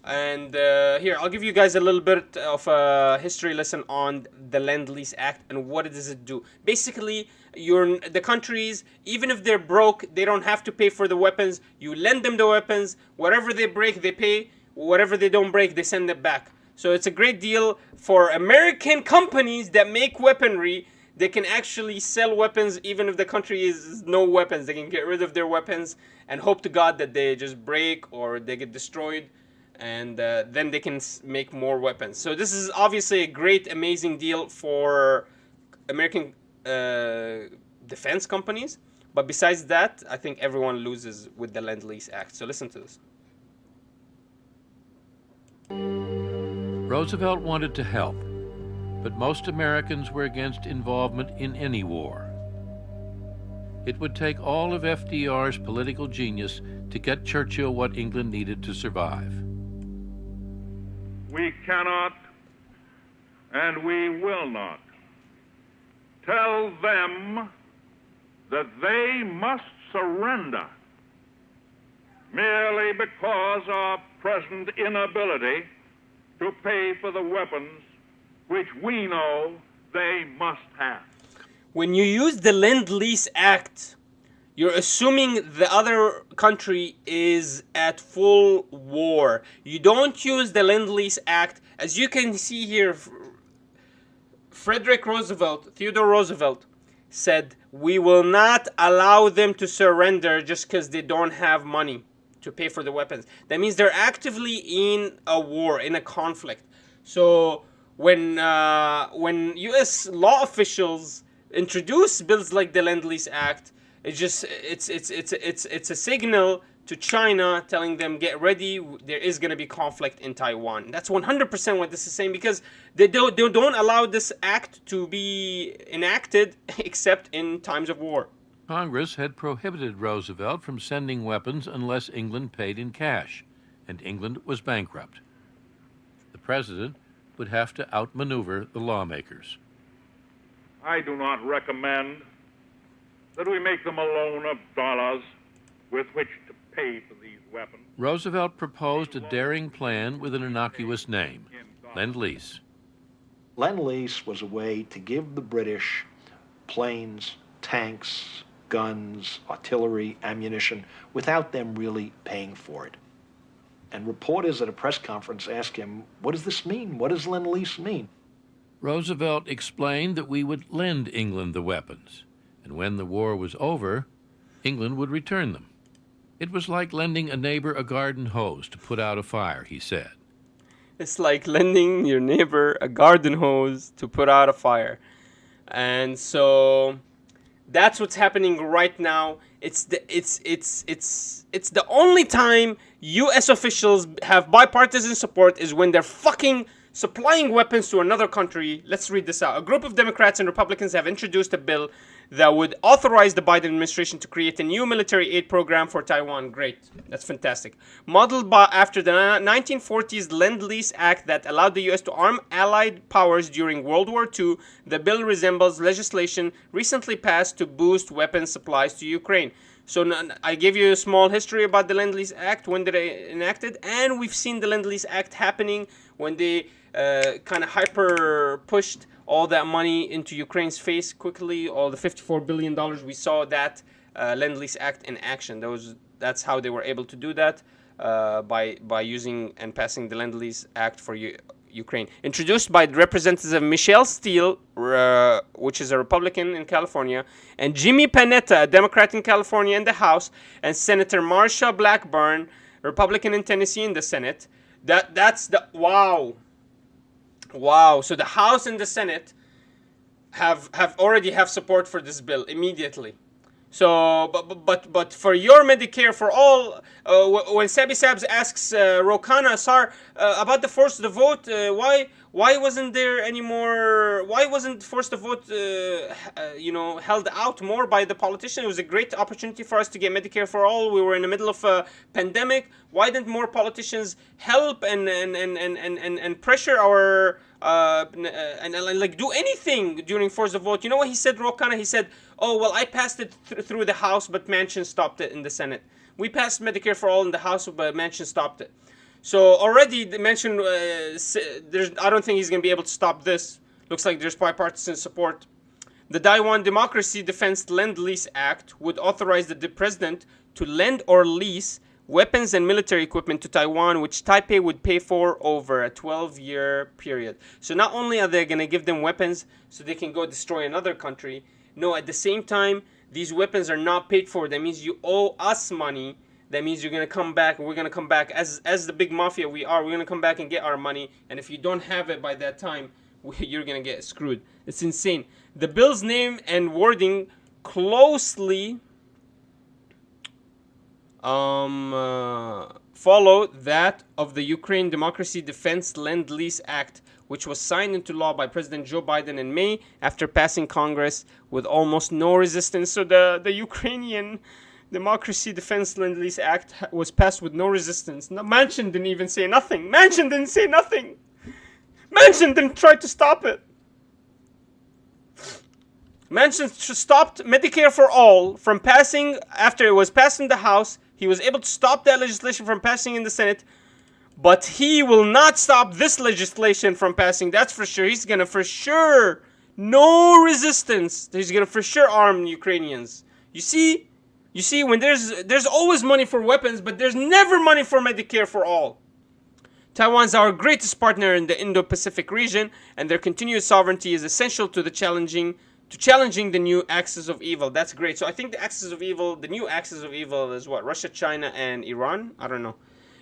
And here, I'll give you guys a little bit of a history lesson on the Lend Lease Act and what does it do. Basically, the countries, even if they're broke, they don't have to pay for the weapons. You lend them the weapons. Whatever they break, they pay. Whatever they don't break, they send it back. So it's a great deal for American companies that make weaponry. They can actually sell weapons even if the country is no weapons. They can get rid of their weapons and hope to God that they just break or they get destroyed. And then they can make more weapons. So this is obviously a great, amazing deal for American defense companies. But besides that, I think everyone loses with the Lend Lease Act. So listen to this. Roosevelt wanted to help, but most Americans were against involvement in any war. It would take all of FDR's political genius to get Churchill what England needed to survive. We cannot and we will not tell them that they must surrender merely because of present inability to pay for the weapons which we know they must have. When you use the Lend Lease Act, you're assuming the other country is at full war. You don't use the Lend Lease Act. As you can see here, Theodore Roosevelt said, we will not allow them to surrender just because they don't have money to pay for the weapons. That means they're actively in a war, in a conflict. So when U.S. law officials introduce bills like the Lend Lease Act, it's a signal to China telling them, get ready, there is going to be conflict in Taiwan. That's 100% what this is saying, because they don't allow this act to be enacted except in times of war. Congress had prohibited Roosevelt from sending weapons unless England paid in cash, and England was bankrupt. The president would have to outmaneuver the lawmakers. I do not recommend that we make them a loan of dollars with which to pay for these weapons. Roosevelt proposed a daring plan with an innocuous name, Lend Lease. Lend Lease was a way to give the British planes, tanks, guns, artillery, ammunition, without them really paying for it. And reporters at a press conference asked him, what does this mean? What does Lend Lease mean? Roosevelt explained that we would lend England the weapons, and when the war was over, England would return them. It was like lending a neighbor a garden hose to put out a fire, he said. It's like lending your neighbor a garden hose to put out a fire. And so That's what's happening right now. It's the only time U.S. officials have bipartisan support is when they're fucking supplying weapons to another country. Let's read this out. A group of Democrats and Republicans have introduced a bill that would authorize the Biden administration to create a new military aid program for Taiwan. Great. That's fantastic. Modeled after the 1940s Lend Lease Act that allowed the U.S. to arm allied powers during World War II, the bill resembles legislation recently passed to boost weapons supplies to Ukraine. So I gave you a small history about the Lend Lease Act, when they enacted, and we've seen the Lend Lease Act happening when they kind of hyper pushed all that money into Ukraine's face quickly. All the $54 billion, we saw that Lend Lease Act in action. That's how they were able to do that, by using and passing the Lend Lease Act for Ukraine. Introduced by Representative Michelle Steele, which is a Republican in California, and Jimmy Panetta, a Democrat in California in the House, and Senator Marsha Blackburn, Republican in Tennessee in the Senate. That's the wow. So the House and the Senate have already have support for this bill immediately. So, but for your Medicare for all, when Sabi Sabs asks Rokana Sar about the forced to vote, why wasn't there any more? Why wasn't forced to vote, held out more by the politician? It was a great opportunity for us to get Medicare for all. We were in the middle of a pandemic. Why didn't more politicians help and pressure our and do anything during forced to vote? You know what he said, Rokana? He said, "Oh well, I passed it through the House, but Manchin stopped it in the Senate. We passed Medicare for all in the House, but Manchin stopped it." So already the Manchin, I don't think he's going to be able to stop this. Looks like there's bipartisan support. The Taiwan Democracy Defense Lend Lease Act would authorize the president to lend or lease weapons and military equipment to Taiwan, which Taipei would pay for over a 12-year period. So not only are they going to give them weapons so they can go destroy another country, no, at the same time, these weapons are not paid for. That means you owe us money. That means you're going to come back, and we're going to come back as the big mafia we are. We're going to come back and get our money. And if you don't have it by that time, you're going to get screwed. It's insane. The bill's name and wording closely follow that of the Ukraine Democracy Defense Lend Lease Act, which was signed into law by President Joe Biden in May after passing Congress with almost no resistance. So the Ukrainian Democracy Defense Lend Lease Act was passed with no resistance. Manchin didn't even say nothing. Manchin didn't say nothing. Manchin didn't try to stop it. Manchin stopped Medicare for all from passing after it was passed in the House. He was able to stop that legislation from passing in the Senate. But he will not stop this legislation from passing. That's for sure. He's going to for sure, no resistance. He's going to for sure arm Ukrainians. You see, when there's always money for weapons, but there's never money for Medicare for all. Taiwan's our greatest partner in the Indo-Pacific region, and their continued sovereignty is essential to challenging the new axis of evil. That's great. So I think the new axis of evil is what? Russia, China, and Iran? I don't know.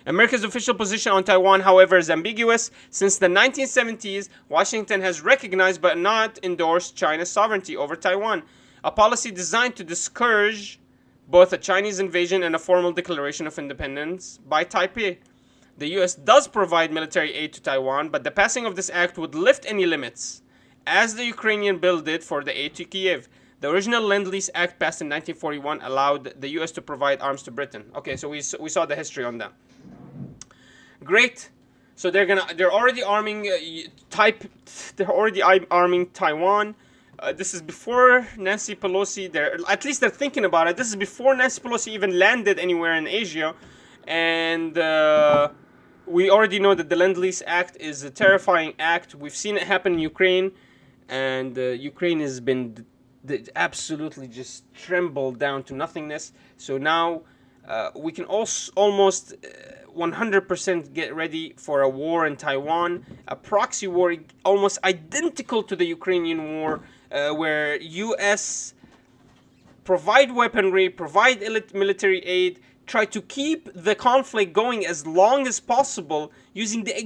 America's official position on Taiwan, however, is ambiguous. Since the 1970s, Washington has recognized but not endorsed China's sovereignty over Taiwan, a policy designed to discourage both a Chinese invasion and a formal declaration of independence by Taipei. The U.S. does provide military aid to Taiwan, but the passing of this act would lift any limits, as the Ukrainian bill did for the aid to Kiev. The original Lend Lease Act passed in 1941 allowed the U.S. to provide arms to Britain. Okay, so we saw the history on that. Great. So they're already arming arming Taiwan. This is before Nancy Pelosi. At least they're thinking about it. This is before Nancy Pelosi even landed anywhere in Asia, and we already know that the Lend Lease Act is a terrifying act. We've seen it happen in Ukraine, and Ukraine has been absolutely just trembled down to nothingness. So now we can almost 100% get ready for a war in Taiwan, a proxy war almost identical to the Ukrainian war, where U.S. provide weaponry, provide military aid, try to keep the conflict going as long as possible using they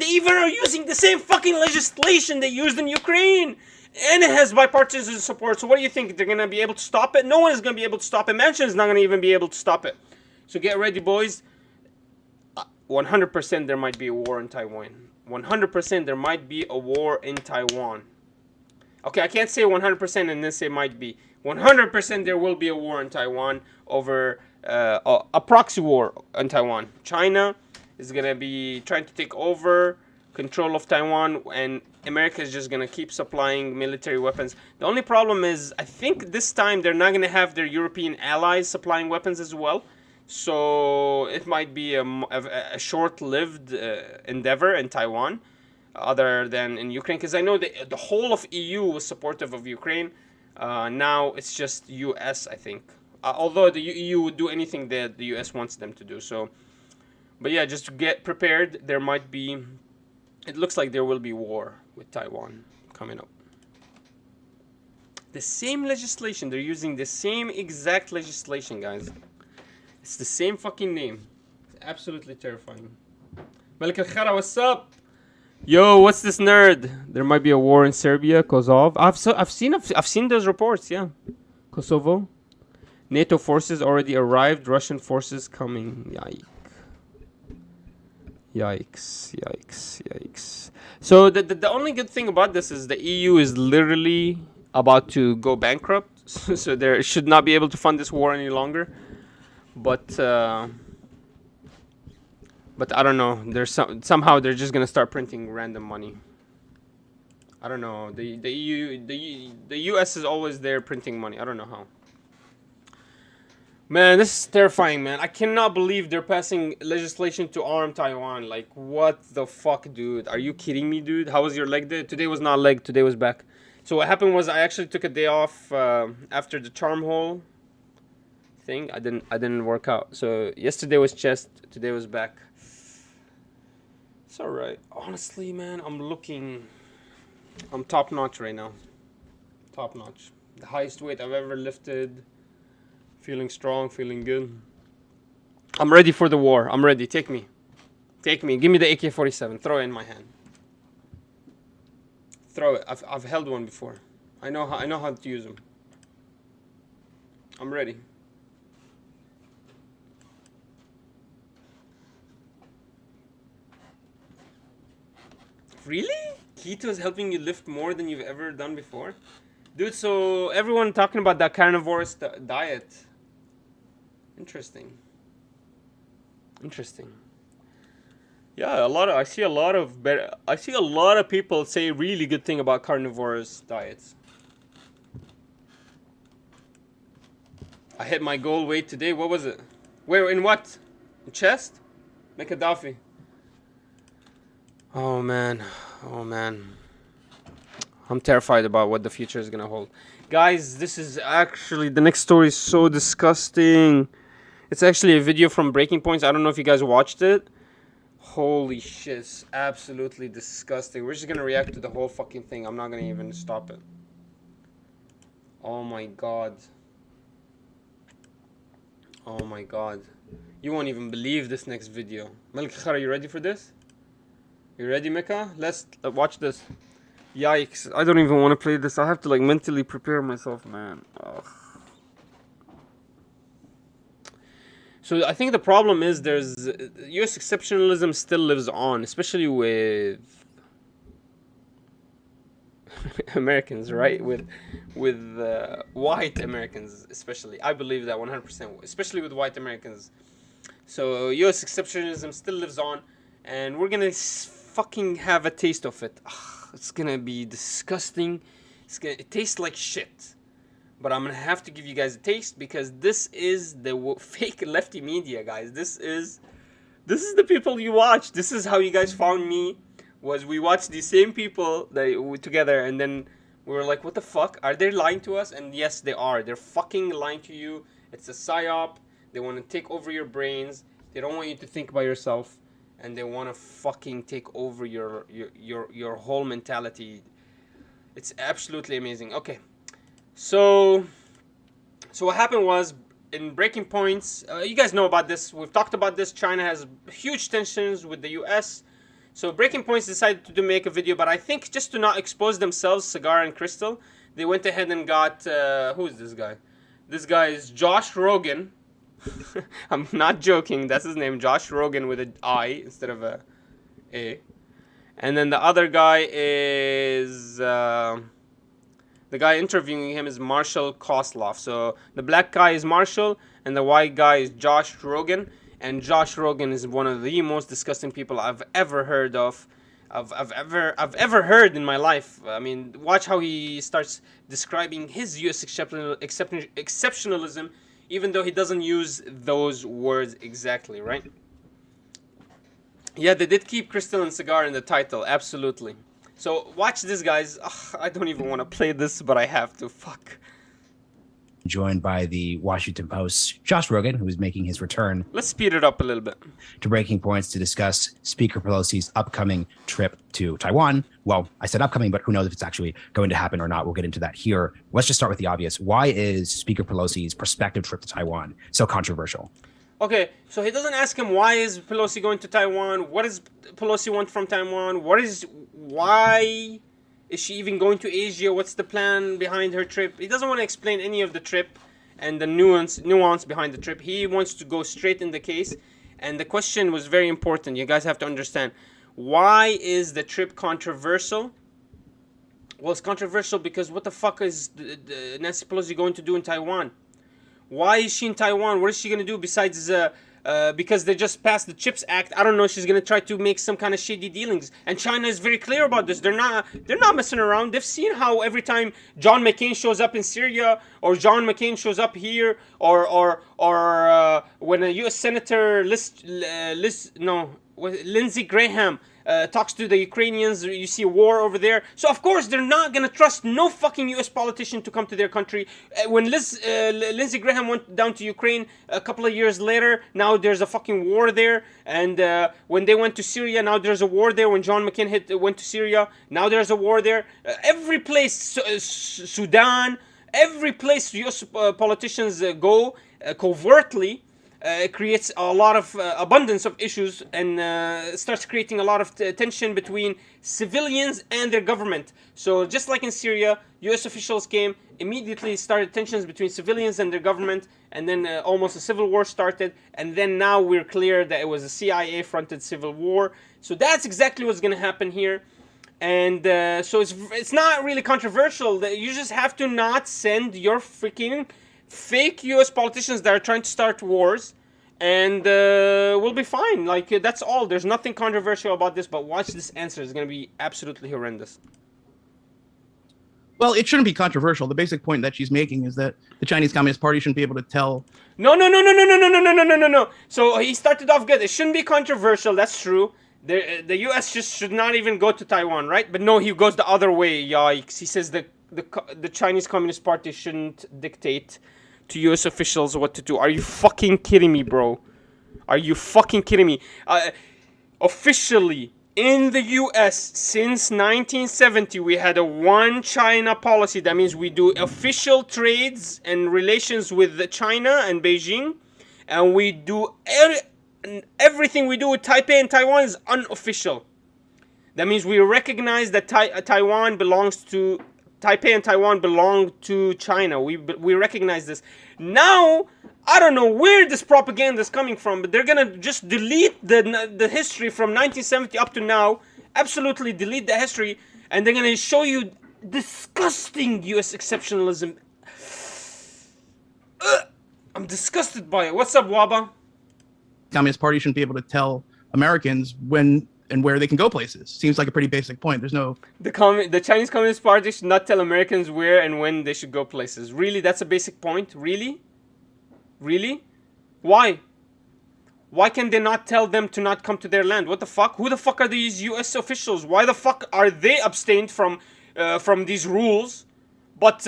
even are using the same fucking legislation they used in Ukraine. And it has bipartisan support. So what do you think? They're going to be able to stop it? No one is going to be able to stop it. Manchin is not going to even be able to stop it. So get ready, boys. 100% there might be a war in Taiwan. 100% there might be a war in Taiwan. Okay, I can't say 100% and then say might be. 100% there will be a war in Taiwan over a proxy war in Taiwan. China is going to be trying to take over control of Taiwan, and America is just going to keep supplying military weapons. The only problem is, I think this time they're not going to have their European allies supplying weapons as well. So it might be a short-lived endeavor in Taiwan, other than in Ukraine. Because I know the whole of EU was supportive of Ukraine. Now it's just US, I think. Although the EU would do anything that the US wants them to do. So, but yeah, just to get prepared, there might be... It looks like there will be war with Taiwan coming up. The same legislation. They're using the same exact legislation, guys. It's the same fucking name. It's absolutely terrifying. Malik Al-Khara, what's up? Yo, what's this nerd? There might be a war in Serbia, Kosovo. I've seen those reports, yeah. Kosovo. NATO forces already arrived. Russian forces coming. Yikes. So the only good thing about this is the EU is literally about to go bankrupt. So they should not be able to fund this war any longer. But I don't know. There's somehow they're just gonna start printing random money. I don't know. The US is always there printing money. I don't know how. Man, this is terrifying, man. I cannot believe they're passing legislation to arm Taiwan. Like, what the fuck, dude? Are you kidding me, dude? How was your leg day? Today was not leg. Today was back. So what happened was I actually took a day off after the charm hole thing. I didn't work out. So yesterday was chest. Today was back. It's all right. Honestly, man, I'm top notch right now. Top notch. The highest weight I've ever lifted. Feeling strong, feeling good. I'm ready for the war. I'm ready. Take me. Give me the AK-47. Throw it in my hand. Throw it. I've held one before. I know how to use them. I'm ready. Really? Keto is helping you lift more than you've ever done before? Dude, so everyone talking about that carnivorous diet. Interesting. Yeah, I see a lot of people say really good thing about carnivorous diets. I hit my goal weight today. What was it? Where, in what? In chest? Make a Daffy. Oh man. I'm terrified about what the future is gonna hold. Guys, this is actually, the next story is so disgusting. It's actually a video from Breaking Points. I don't know if you guys watched it. Holy shit, it's absolutely disgusting. We're just gonna react to the whole fucking thing. I'm not gonna even stop it. Oh my god. You won't even believe this next video. Malik Khara, you ready for this? You ready, Mecca? Let's watch this. Yikes, I don't even want to play this. I have to like mentally prepare myself, man. Ugh. So I think the problem is US exceptionalism still lives on, especially with Americans, right? With white Americans, especially. I believe that 100%, especially with white Americans. So US exceptionalism still lives on, and we're gonna fucking have a taste of it. Ugh, it's gonna be disgusting. It tastes like shit. But I'm gonna have to give you guys a taste because this is the fake lefty media, guys. This is the people you watch. This is how you guys found me. Was we watched the same people together, and then we were like, what the fuck? Are they lying to us? And yes, they are. They're fucking lying to you. It's a psyop. They want to take over your brains. They don't want you to think by yourself, and they want to fucking take over your whole mentality. It's absolutely amazing. Okay. So what happened was, in Breaking Points, you guys know about this. We've talked about this. China has huge tensions with the US. So Breaking Points decided to make a video, but I think just to not expose themselves, Cigar and Crystal, they went ahead and got, who is this guy? This guy is Josh Rogan. I'm not joking, that's his name, Josh Rogan with an I instead of a A. And then the other guy is, the guy interviewing him is Marshall Kosloff. So the black guy is Marshall, and the white guy is Josh Rogan. And Josh Rogan is one of the most disgusting people I've ever heard of. I've ever heard in my life. I mean, watch how he starts describing his U.S. exceptionalism, even though he doesn't use those words exactly, right? Yeah, they did keep Crystal and Cigar in the title, absolutely. So watch this, guys. Ugh, I don't even want to play this, but I have to. Fuck. Joined by the Washington Post's Josh Rogan, who is making his return. Let's speed it up a little bit. To Breaking Points to discuss Speaker Pelosi's upcoming trip to Taiwan. Well, I said upcoming, but who knows if it's actually going to happen or not. We'll get into that here. Let's just start with the obvious. Why is Speaker Pelosi's prospective trip to Taiwan so controversial? Okay, so he doesn't ask him why is Pelosi going to Taiwan? What does Pelosi want from Taiwan? Why is she even going to Asia? What's the plan behind her trip? He doesn't want to explain any of the trip and the nuance behind the trip. He wants to go straight in the case. And the question was very important. You guys have to understand. Why is the trip controversial? Well, it's controversial because what the fuck is Nancy Pelosi going to do in Taiwan? Why is she in Taiwan? What is she going to do besides... because they just passed the CHIPS Act, I don't know, she's going to try to make some kind of shady dealings. And China is very clear about this. They're not messing around. They've seen how every time John McCain shows up in Syria, or John McCain shows up here, or when a U.S. Senator Lindsey Graham talks to the Ukrainians, you see war over there. So of course they're not gonna trust no fucking U.S. politician to come to their country. When Lindsey Graham went down to Ukraine a couple of years later, now there's a fucking war there. And when they went to Syria, now there's a war there. When John McCain went to Syria, now there's a war there. Every place, Sudan, every place U.S. politicians go covertly. Creates a lot of abundance of issues and starts creating a lot of tension between civilians and their government. So just like in Syria, US officials came, immediately started tensions between civilians and their government, and then almost a civil war started, and then now we're clear that it was a CIA-fronted civil war. So that's exactly what's going to happen here. And so it's not really controversial. You just have to not send your freaking fake U.S. politicians that are trying to start wars, and we'll be fine. Like, that's all. There's nothing controversial about this, but watch this answer. It's going to be absolutely horrendous. Well, it shouldn't be controversial. The basic point that she's making is that the Chinese Communist Party shouldn't be able to tell... No. So he started off good. It shouldn't be controversial. That's true. The U.S. just should not even go to Taiwan, right? But no, he goes the other way. Yikes. He says the Chinese Communist Party shouldn't dictate to U.S. officials what to do. Are you fucking kidding me, bro? Are you fucking kidding me? Officially, in the U.S. since 1970, we had a one China policy. That means we do official trades and relations with China and Beijing, and we do everything we do with Taipei and Taiwan is unofficial. That means we recognize that Taiwan belongs to Taipei and Taiwan belong to China. We recognize this. Now, I don't know where this propaganda is coming from, but they're gonna just delete the history from 1970 up to now. Absolutely delete the history, and they're gonna show you disgusting U.S. exceptionalism. I'm disgusted by it. What's up, Waba? Communist Party shouldn't be able to tell Americans when and where they can go places. Seems like a pretty basic point. There's no... The Chinese Communist Party should not tell Americans where and when they should go places. Really? That's a basic point? Really? Really? Why? Why can they not tell them to not come to their land? What the fuck? Who the fuck are these U.S. officials? Why the fuck are they abstained from these rules? But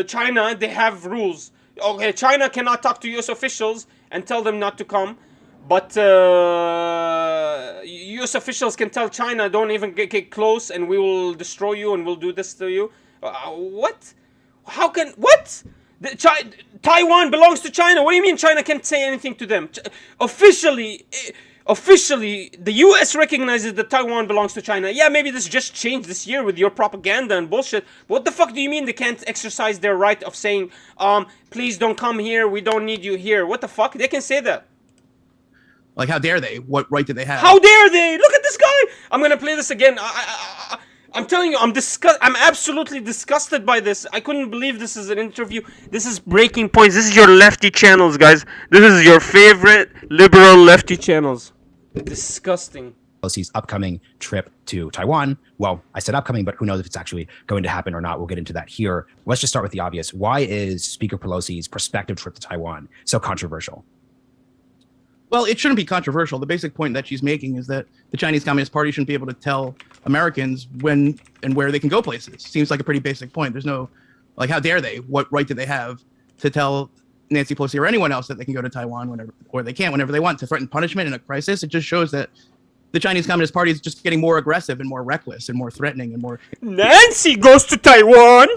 China, they have rules. Okay, China cannot talk to U.S. officials and tell them not to come. But U.S. officials can tell China, don't even get close and we will destroy you and we'll do this to you. What? How can... What? Taiwan belongs to China. What do you mean China can't say anything to them? Officially, officially, the U.S. recognizes that Taiwan belongs to China. Yeah, maybe this just changed this year with your propaganda and bullshit. But what the fuck do you mean they can't exercise their right of saying, please don't come here, we don't need you here? What the fuck? They can say that. Like, how dare they? What right do they have? How dare they? Look at this guy! I'm gonna play this again. I'm telling you, I'm absolutely disgusted by this. I couldn't believe this is an interview. This is Breaking Points. This is your lefty channels, guys. This is your favorite liberal lefty channels. Disgusting. Pelosi's upcoming trip to Taiwan. Well, I said upcoming, but who knows if it's actually going to happen or not. We'll get into that here. Let's just start with the obvious. Why is Speaker Pelosi's prospective trip to Taiwan so controversial? Well, it shouldn't be controversial. The basic point that she's making is that the Chinese Communist Party shouldn't be able to tell Americans when and where they can go places. Seems like a pretty basic point. There's no, like, how dare they? What right do they have to tell Nancy Pelosi or anyone else that they can go to Taiwan whenever, or they can whenever they want, to threaten punishment in a crisis? It just shows that the Chinese Communist Party is just getting more aggressive and more reckless and more threatening and more. Nancy goes to Taiwan,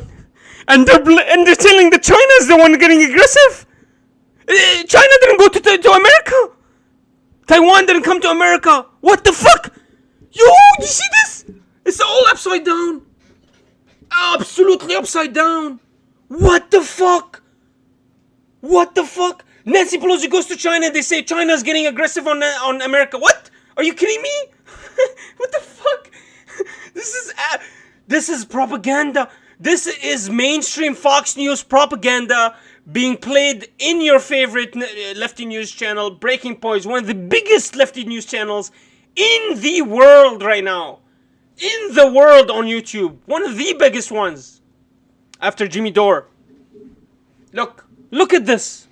and they're telling that China is the one getting aggressive. China didn't go to America. Taiwan didn't come to America. What the fuck? Yo, do you see this? It's all upside down. Absolutely upside down. What the fuck? What the fuck? Nancy Pelosi goes to China. They say China's getting aggressive on America. What? Are you kidding me? What the fuck? This is propaganda. This is mainstream Fox News propaganda being played in your favorite lefty news channel, Breaking Points, one of the biggest lefty news channels in the world right now. In the world on YouTube. One of the biggest ones. After Jimmy Dore. Look at this.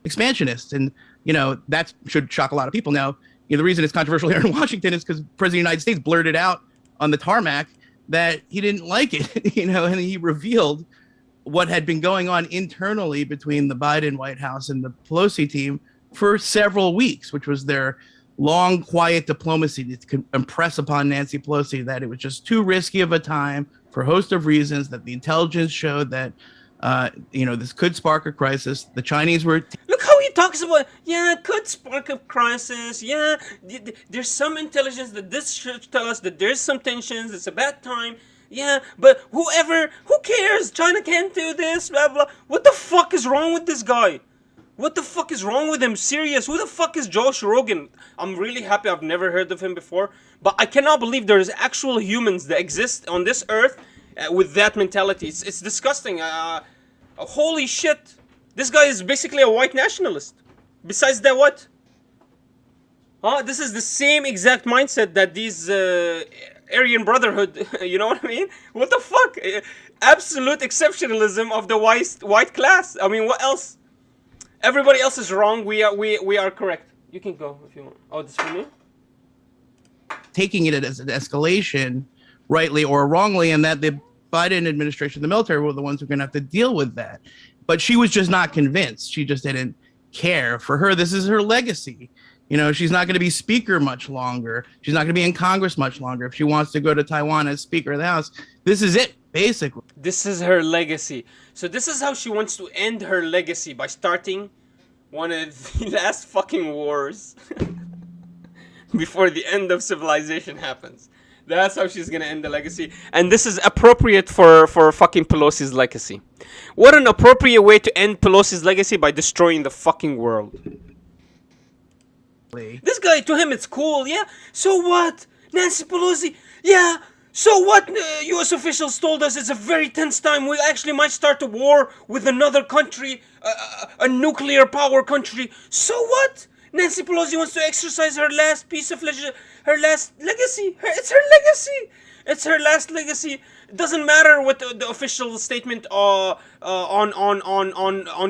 Expansionist. And, that should shock a lot of people. Now, the reason it's controversial here in Washington is because the President of the United States blurted out on the tarmac that he didn't like it, and he revealed what had been going on internally between the Biden White House and the Pelosi team for several weeks, which was their long, quiet diplomacy to impress upon Nancy Pelosi that it was just too risky of a time for a host of reasons, that the intelligence showed that, this could spark a crisis. The Chinese were... Look how he talks about, it could spark a crisis. Yeah, there's some intelligence that this should tell us that there's some tensions. It's a bad time. Yeah, but who cares? China can't do this, blah, blah. What the fuck is wrong with this guy? What the fuck is wrong with him? Serious. Who the fuck is Josh Rogan? I'm really happy I've never heard of him before. But I cannot believe there's actual humans that exist on this earth with that mentality. It's disgusting. Holy shit. This guy is basically a white nationalist. Besides that, what? This is the same exact mindset that these... Aryan Brotherhood, you know what I mean? What the fuck? Absolute exceptionalism of the white class. I mean, what else? Everybody else is wrong. We are correct. You can go if you want. Oh, this for me? Taking it as an escalation, rightly or wrongly, and that the Biden administration, the military, were the ones who are going to have to deal with that. But she was just not convinced. She just didn't care. For her, this is her legacy. She's not going to be speaker much longer. She's not going to be in Congress much longer. If she wants to go to Taiwan as Speaker of the House, this is it, basically. This is her legacy. So this is how she wants to end her legacy, by starting one of the last fucking wars before the end of civilization happens. That's how she's going to end the legacy. And this is appropriate for fucking Pelosi's legacy. What an appropriate way to end Pelosi's legacy, by destroying the fucking world. This guy, to him, it's cool, yeah? So what? Nancy Pelosi, yeah? So what? U.S. officials told us it's a very tense time. We actually might start a war with another country, a nuclear power country. So what? Nancy Pelosi wants to exercise her last piece of her last legacy. It's her legacy. It's her last legacy. It doesn't matter what the official statement on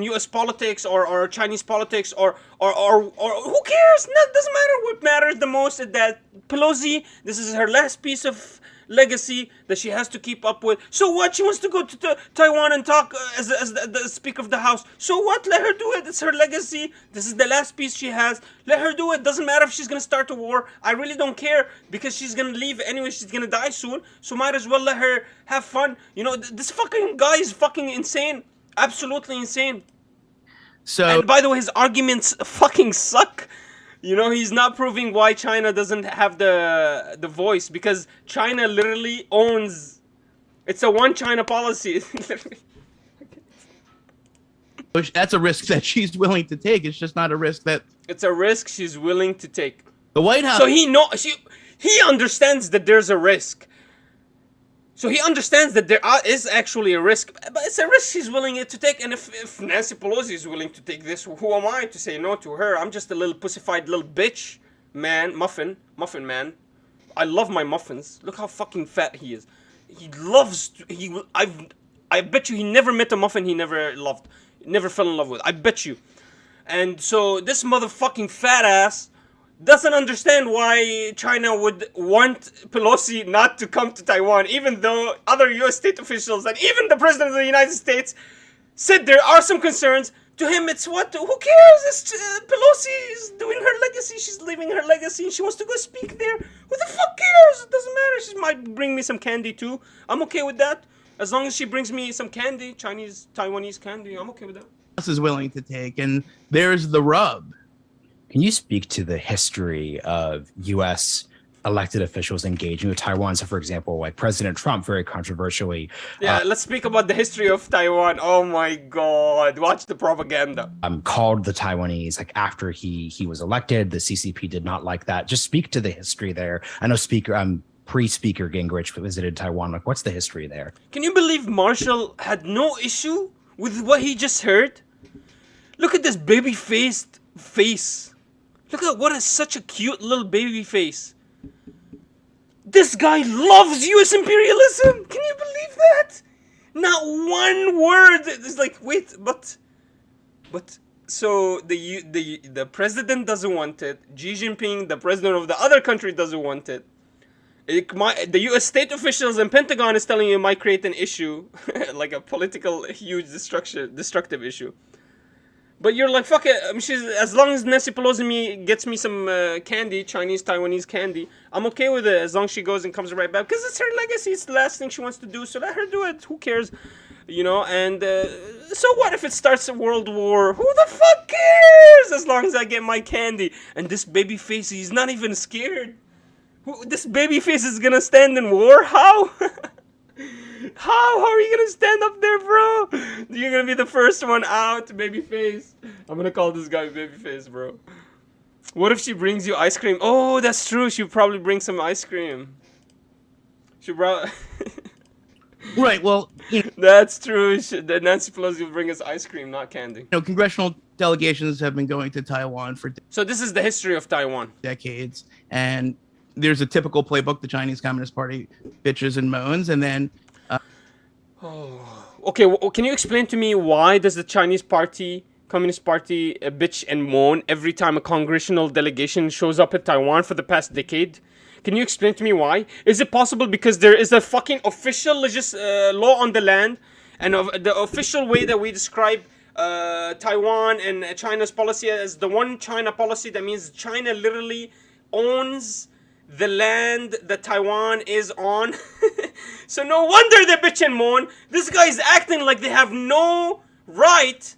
U.S. politics or Chinese politics or who cares? No, it doesn't matter. What matters the most is that Pelosi, this is her last piece of legacy that she has to keep up with. So what? She wants to go to Taiwan and talk as the Speaker of the House. So what? Let her do it. It's her legacy. This is the last piece she has. Let her do it. Doesn't matter if she's going to start a war. I really don't care, because she's going to leave anyway. She's going to die soon. So might as well let her have fun. This fucking guy is fucking insane. Absolutely insane. So, and by the way, his arguments fucking suck. You know, he's not proving why China doesn't have the voice, because China literally owns. It's a one China policy. That's a risk that she's willing to take. It's just not a risk that It's a risk she's willing to take. the White House. So he understands that there's a risk. So he understands that there is actually a risk, but it's a risk she's willing to take. And if Nancy Pelosi is willing to take this, who am I to say no to her? I'm just a little pussified little bitch, man, muffin man. I love my muffins. Look how fucking fat he is. He loves. I bet you he never met a muffin he never loved, never fell in love with. I bet you. And so this motherfucking fat ass doesn't understand why China would want Pelosi not to come to Taiwan, even though other U.S. state officials and even the President of the United States said there are some concerns. To him, it's what? Who cares? Pelosi is doing her legacy. She's leaving her legacy, and she wants to go speak there. Who the fuck cares? It doesn't matter. She might bring me some candy too. I'm okay with that. As long as she brings me some candy, Taiwanese candy, I'm okay with that. Is willing to take, and there's the rub. Can you speak to the history of U.S. elected officials engaging with Taiwan? So, for example, like President Trump, very controversially. Let's speak about the history of Taiwan. Oh my God! Watch the propaganda. Called the Taiwanese, like after he was elected, the CCP did not like that. Just speak to the history there. I know pre-Speaker Gingrich visited Taiwan. Like, what's the history there? Can you believe Marshall had no issue with what he just heard? Look at this baby-faced face. Look at what is such a cute little baby face. This guy loves U.S. imperialism. Can you believe that? Not one word. It's like, wait, but so the president doesn't want it. Xi Jinping, the president of the other country, doesn't want it. The U.S. state officials and Pentagon is telling you it might create an issue, like a political, huge destructive issue. But you're like, fuck it. As long as Nancy Pelosi gets me some candy, Taiwanese candy, I'm okay with it. As long as she goes and comes right back, because it's her legacy. It's the last thing she wants to do. So let her do it. Who cares, you know? And so what if it starts a world war? Who the fuck cares? As long as I get my candy. And this baby face, he's not even scared. This baby face is gonna stand in war? How? How are you gonna stand up there, bro? You're gonna be the first one out, babyface. I'm gonna call this guy babyface, bro. What if she brings you ice cream? Oh, that's true. She'll probably bring some ice cream. She brought. Right. Well, that's true. Nancy Pelosi will bring us ice cream, not candy. Congressional delegations have been going to Taiwan for. So this is the history of Taiwan. Decades, and there's a typical playbook: the Chinese Communist Party bitches and moans, and then. Okay, well, can you explain to me why does the Communist Party bitch and moan every time a congressional delegation shows up at Taiwan for the past decade? Can you explain to me why? Is it possible because there is a fucking official law on the land, and the official way that we describe Taiwan and China's policy as the one China policy? That means China literally owns the land that Taiwan is on. So no wonder they bitch and moan. This guy is acting like they have no right.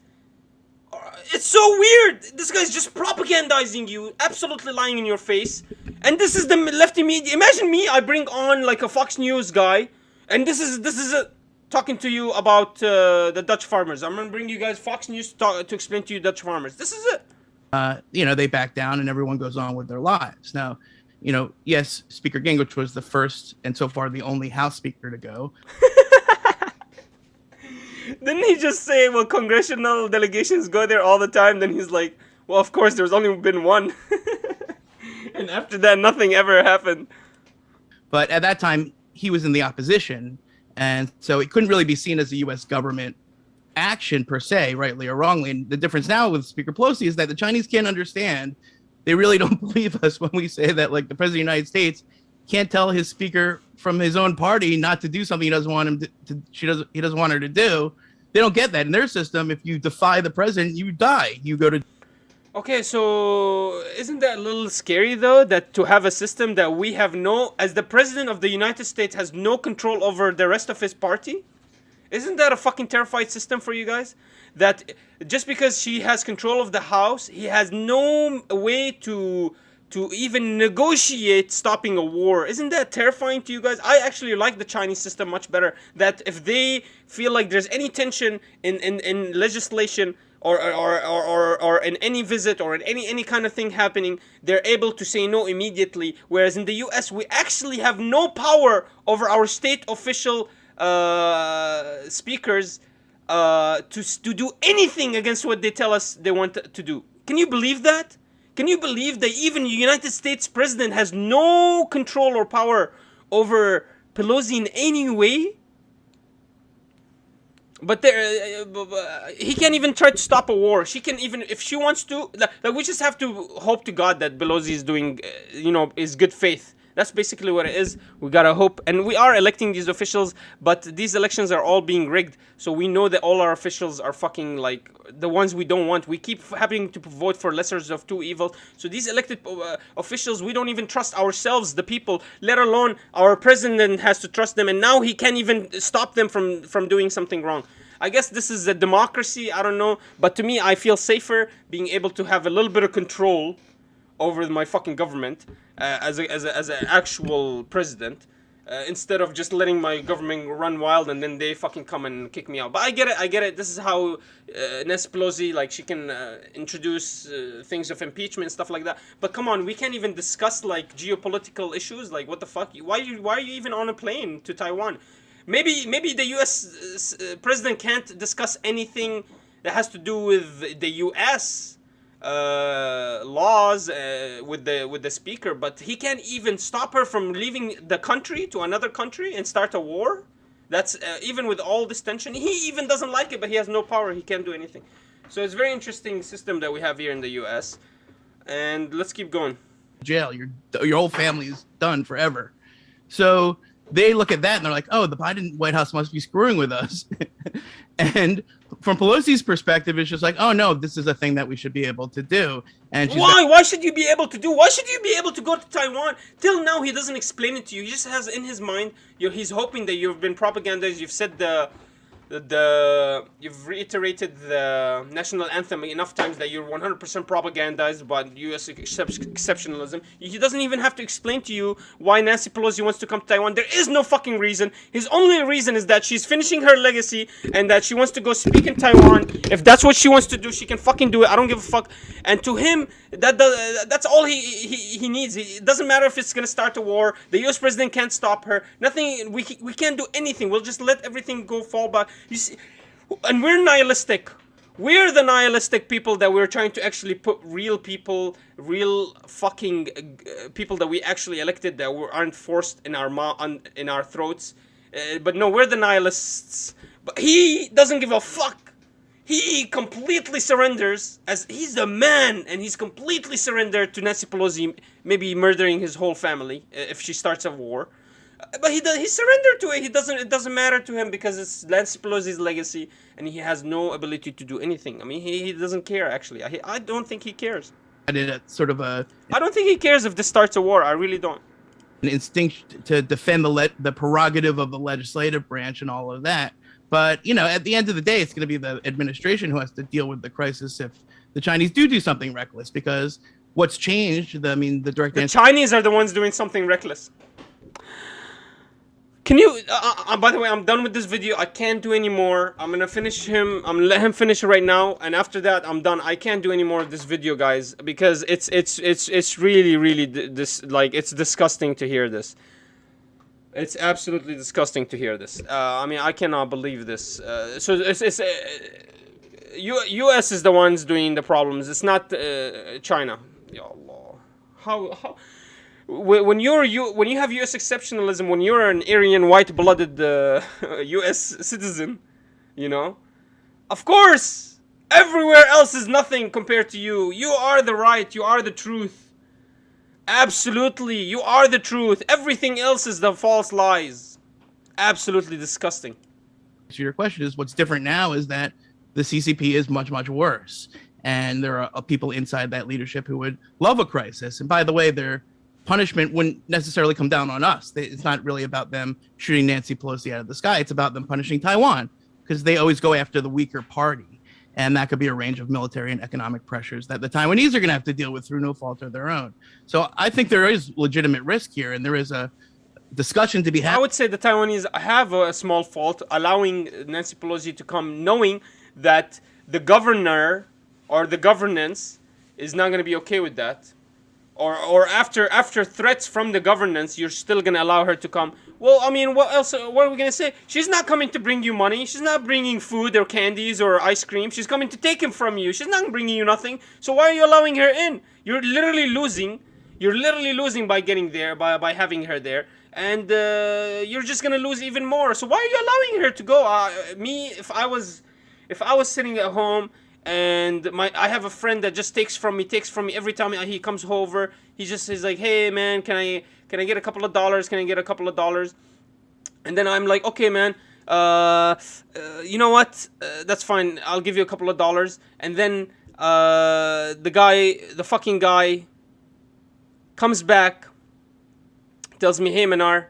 It's so weird. This guy's just propagandizing you, absolutely lying in your face. And this is the lefty media. Imagine me, I bring on like a Fox News guy, and this is talking to you about the Dutch farmers. I'm gonna bring you guys Fox News to explain to you Dutch farmers. This is it. They back down and everyone goes on with their lives. Now, yes, Speaker Gingrich was the first and so far the only House Speaker to go. Didn't he just say, well, congressional delegations go there all the time? Then he's like, well, of course, there's only been one. And after that, nothing ever happened. But at that time, he was in the opposition. And so it couldn't really be seen as a U.S. government action per se, rightly or wrongly. And the difference now with Speaker Pelosi is that the Chinese can't understand. They really don't believe us when we say that, like, the President of the United States can't tell his speaker from his own party not to do something he doesn't want him he doesn't want her to do. They don't get that in their system. If you defy the president, you die. You go to. Okay, so isn't that a little scary though, that to have a system that we have as the president of the United States has no control over the rest of his party? Isn't that a fucking terrified system for you guys? That just because she has control of the house, he has no way to even negotiate stopping a war. Isn't that terrifying to you guys? I actually like the Chinese system much better. That if they feel like there's any tension in legislation or in any visit or in any kind of thing happening, they're able to say no immediately. Whereas in the US, we actually have no power over our state official speakers to do anything against what they tell us they want to do. Can you believe that? Can you believe that even the United States president has no control or power over Pelosi in any way? But he can't even try to stop a war. She can even, if she wants to, like we just have to hope to God that Pelosi is doing, is good faith. That's basically what it is. We gotta hope, and we are electing these officials, but these elections are all being rigged. So we know that all our officials are fucking like the ones we don't want. We keep having to vote for lessers of two evils. So these elected officials, we don't even trust ourselves, the people, let alone our president has to trust them, and now he can't even stop them from doing something wrong. I guess this is a democracy. I don't know, but to me, I feel safer being able to have a little bit of control over my fucking government as an actual president, instead of just letting my government run wild and then they fucking come and kick me out. But I get it. This is how Nancy Pelosi, like, she can introduce things of impeachment and stuff like that. But come on, we can't even discuss like geopolitical issues. Like, what the fuck? Why are you even on a plane to Taiwan? Maybe the U.S. President can't discuss anything that has to do with the U.S. Laws with the speaker, but he can't even stop her from leaving the country to another country and start a war. That's even with all this tension, he even doesn't like it, but he has no power. He can't do anything. So it's a very interesting system that we have here in the U.S. And let's keep going. Jail, your whole family is done forever. So they look at that and they're like, oh, the Biden White House must be screwing with us. And from Pelosi's perspective, it's just like, oh no, this is a thing that we should be able to do. And why should you be able to do? Why should you be able to go to Taiwan? Till now, he doesn't explain it to you. He just has in his mind, he's hoping that you've been propagandized. You've said you've reiterated the national anthem enough times that you're 100% propagandized about U.S. exceptionalism. He doesn't even have to explain to you why Nancy Pelosi wants to come to Taiwan. There is no fucking reason. His only reason is that she's finishing her legacy and that she wants to go speak in Taiwan. If that's what she wants to do, she can fucking do it. I don't give a fuck. And to him, that's all he needs. It doesn't matter if it's gonna start a war. The U.S. president can't stop her. Nothing. We can't do anything. We'll just let everything go fall back. You see, and we're nihilistic. We're the nihilistic people that we're trying to actually put real people, real fucking people that we actually elected that aren't forced in our throats. But no, we're the nihilists. But he doesn't give a fuck. He completely surrenders, as he's the man, and he's completely surrendered to Nancy Pelosi maybe murdering his whole family if she starts a war. But he surrendered to it. It doesn't matter to him because it's Nancy Pelosi's legacy, and he has no ability to do anything. I mean, he doesn't care, actually. I don't think he cares. I did a sort of a... I don't think he cares if this starts a war. I really don't. An instinct to defend the prerogative of the legislative branch and all of that. But, at the end of the day, it's going to be the administration who has to deal with the crisis if the Chinese do something reckless. Because what's changed, the direct answer... The Chinese are the ones doing something reckless. Can you, by the way, I'm done with this video. I can't do any more. I'm going to finish him. I'm going to let him finish right now. And after that, I'm done. I can't do any more of this video, guys, because it's really, it's disgusting to hear this. It's absolutely disgusting to hear this. I cannot believe this. So it's U.S. is the ones doing the problems. It's not China. Ya Allah. How? When you have U.S. exceptionalism, when you're an Aryan, white-blooded U.S. citizen, of course, everywhere else is nothing compared to you. You are the right. You are the truth. Absolutely, you are the truth. Everything else is the false lies. Absolutely disgusting. So your question is, what's different now is that the CCP is much, much worse. And there are people inside that leadership who would love a crisis. And by the way, they're punishment wouldn't necessarily come down on us. It's not really about them shooting Nancy Pelosi out of the sky. It's about them punishing Taiwan, because they always go after the weaker party. And that could be a range of military and economic pressures that the Taiwanese are going to have to deal with through no fault of their own. So I think there is legitimate risk here, and there is a discussion to be had. I would say the Taiwanese have a small fault allowing Nancy Pelosi to come, knowing that the governor or the governance is not going to be okay with that. Or after threats from the governance, you're still going to allow her to come. Well, I mean, what else? What are we going to say? She's not coming to bring you money. She's not bringing food or candies or ice cream. She's coming to take them from you. She's not bringing you nothing. So why are you allowing her in? You're literally losing. You're literally losing by getting there, by having her there. And you're just going to lose even more. So why are you allowing her to go? Me, if I was sitting at home, and I have a friend that just takes from me every time he comes over. He just is like, hey man, can I get a couple of dollars? Can I get a couple of dollars? And then I'm like, okay man, you know what? That's fine. I'll give you a couple of dollars. And then the fucking guy comes back, tells me, hey Manar,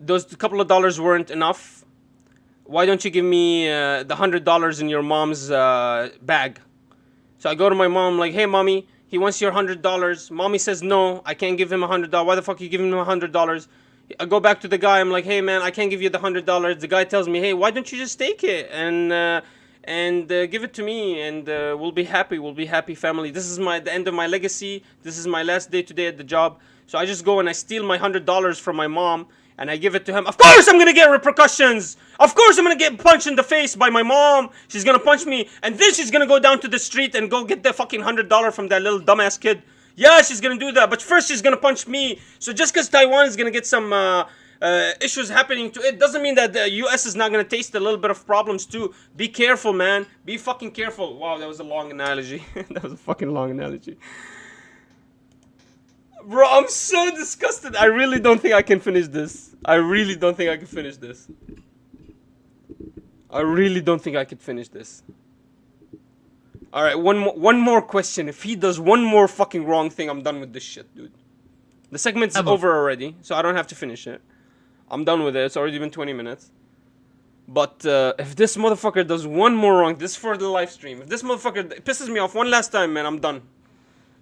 those couple of dollars weren't enough. Why don't you give me the $100 in your mom's bag? So I go to my mom, like, hey, mommy, he wants your $100. Mommy says, no, I can't give him $100. Why the fuck are you giving him $100? I go back to the guy. I'm like, hey, man, I can't give you the $100. The guy tells me, hey, why don't you just take it and give it to me, and we'll be happy. We'll be happy family. This is the end of my legacy. This is my last day today at the job. So I just go and I steal my $100 from my mom, and I give it to him. Of course I'm going to get repercussions. Of course I'm going to get punched in the face by my mom. She's going to punch me. And then she's going to go down to the street and go get the fucking $100 from that little dumbass kid. Yeah, she's going to do that. But first she's going to punch me. So just because Taiwan is going to get some issues happening to it, doesn't mean that the U.S. is not going to taste a little bit of problems too. Be careful, man. Be fucking careful. Wow, that was a long analogy. That was a fucking long analogy. Bro, I'm so disgusted. I really don't think I can finish this. I really don't think I can finish this. Alright, one more question. If he does one more fucking wrong thing, I'm done with this shit, dude. The segment's over already, so I don't have to finish it. I'm done with it. It's already been 20 minutes. But if this motherfucker does one more wrong, this is for the live stream. If this motherfucker pisses me off one last time, man, I'm done.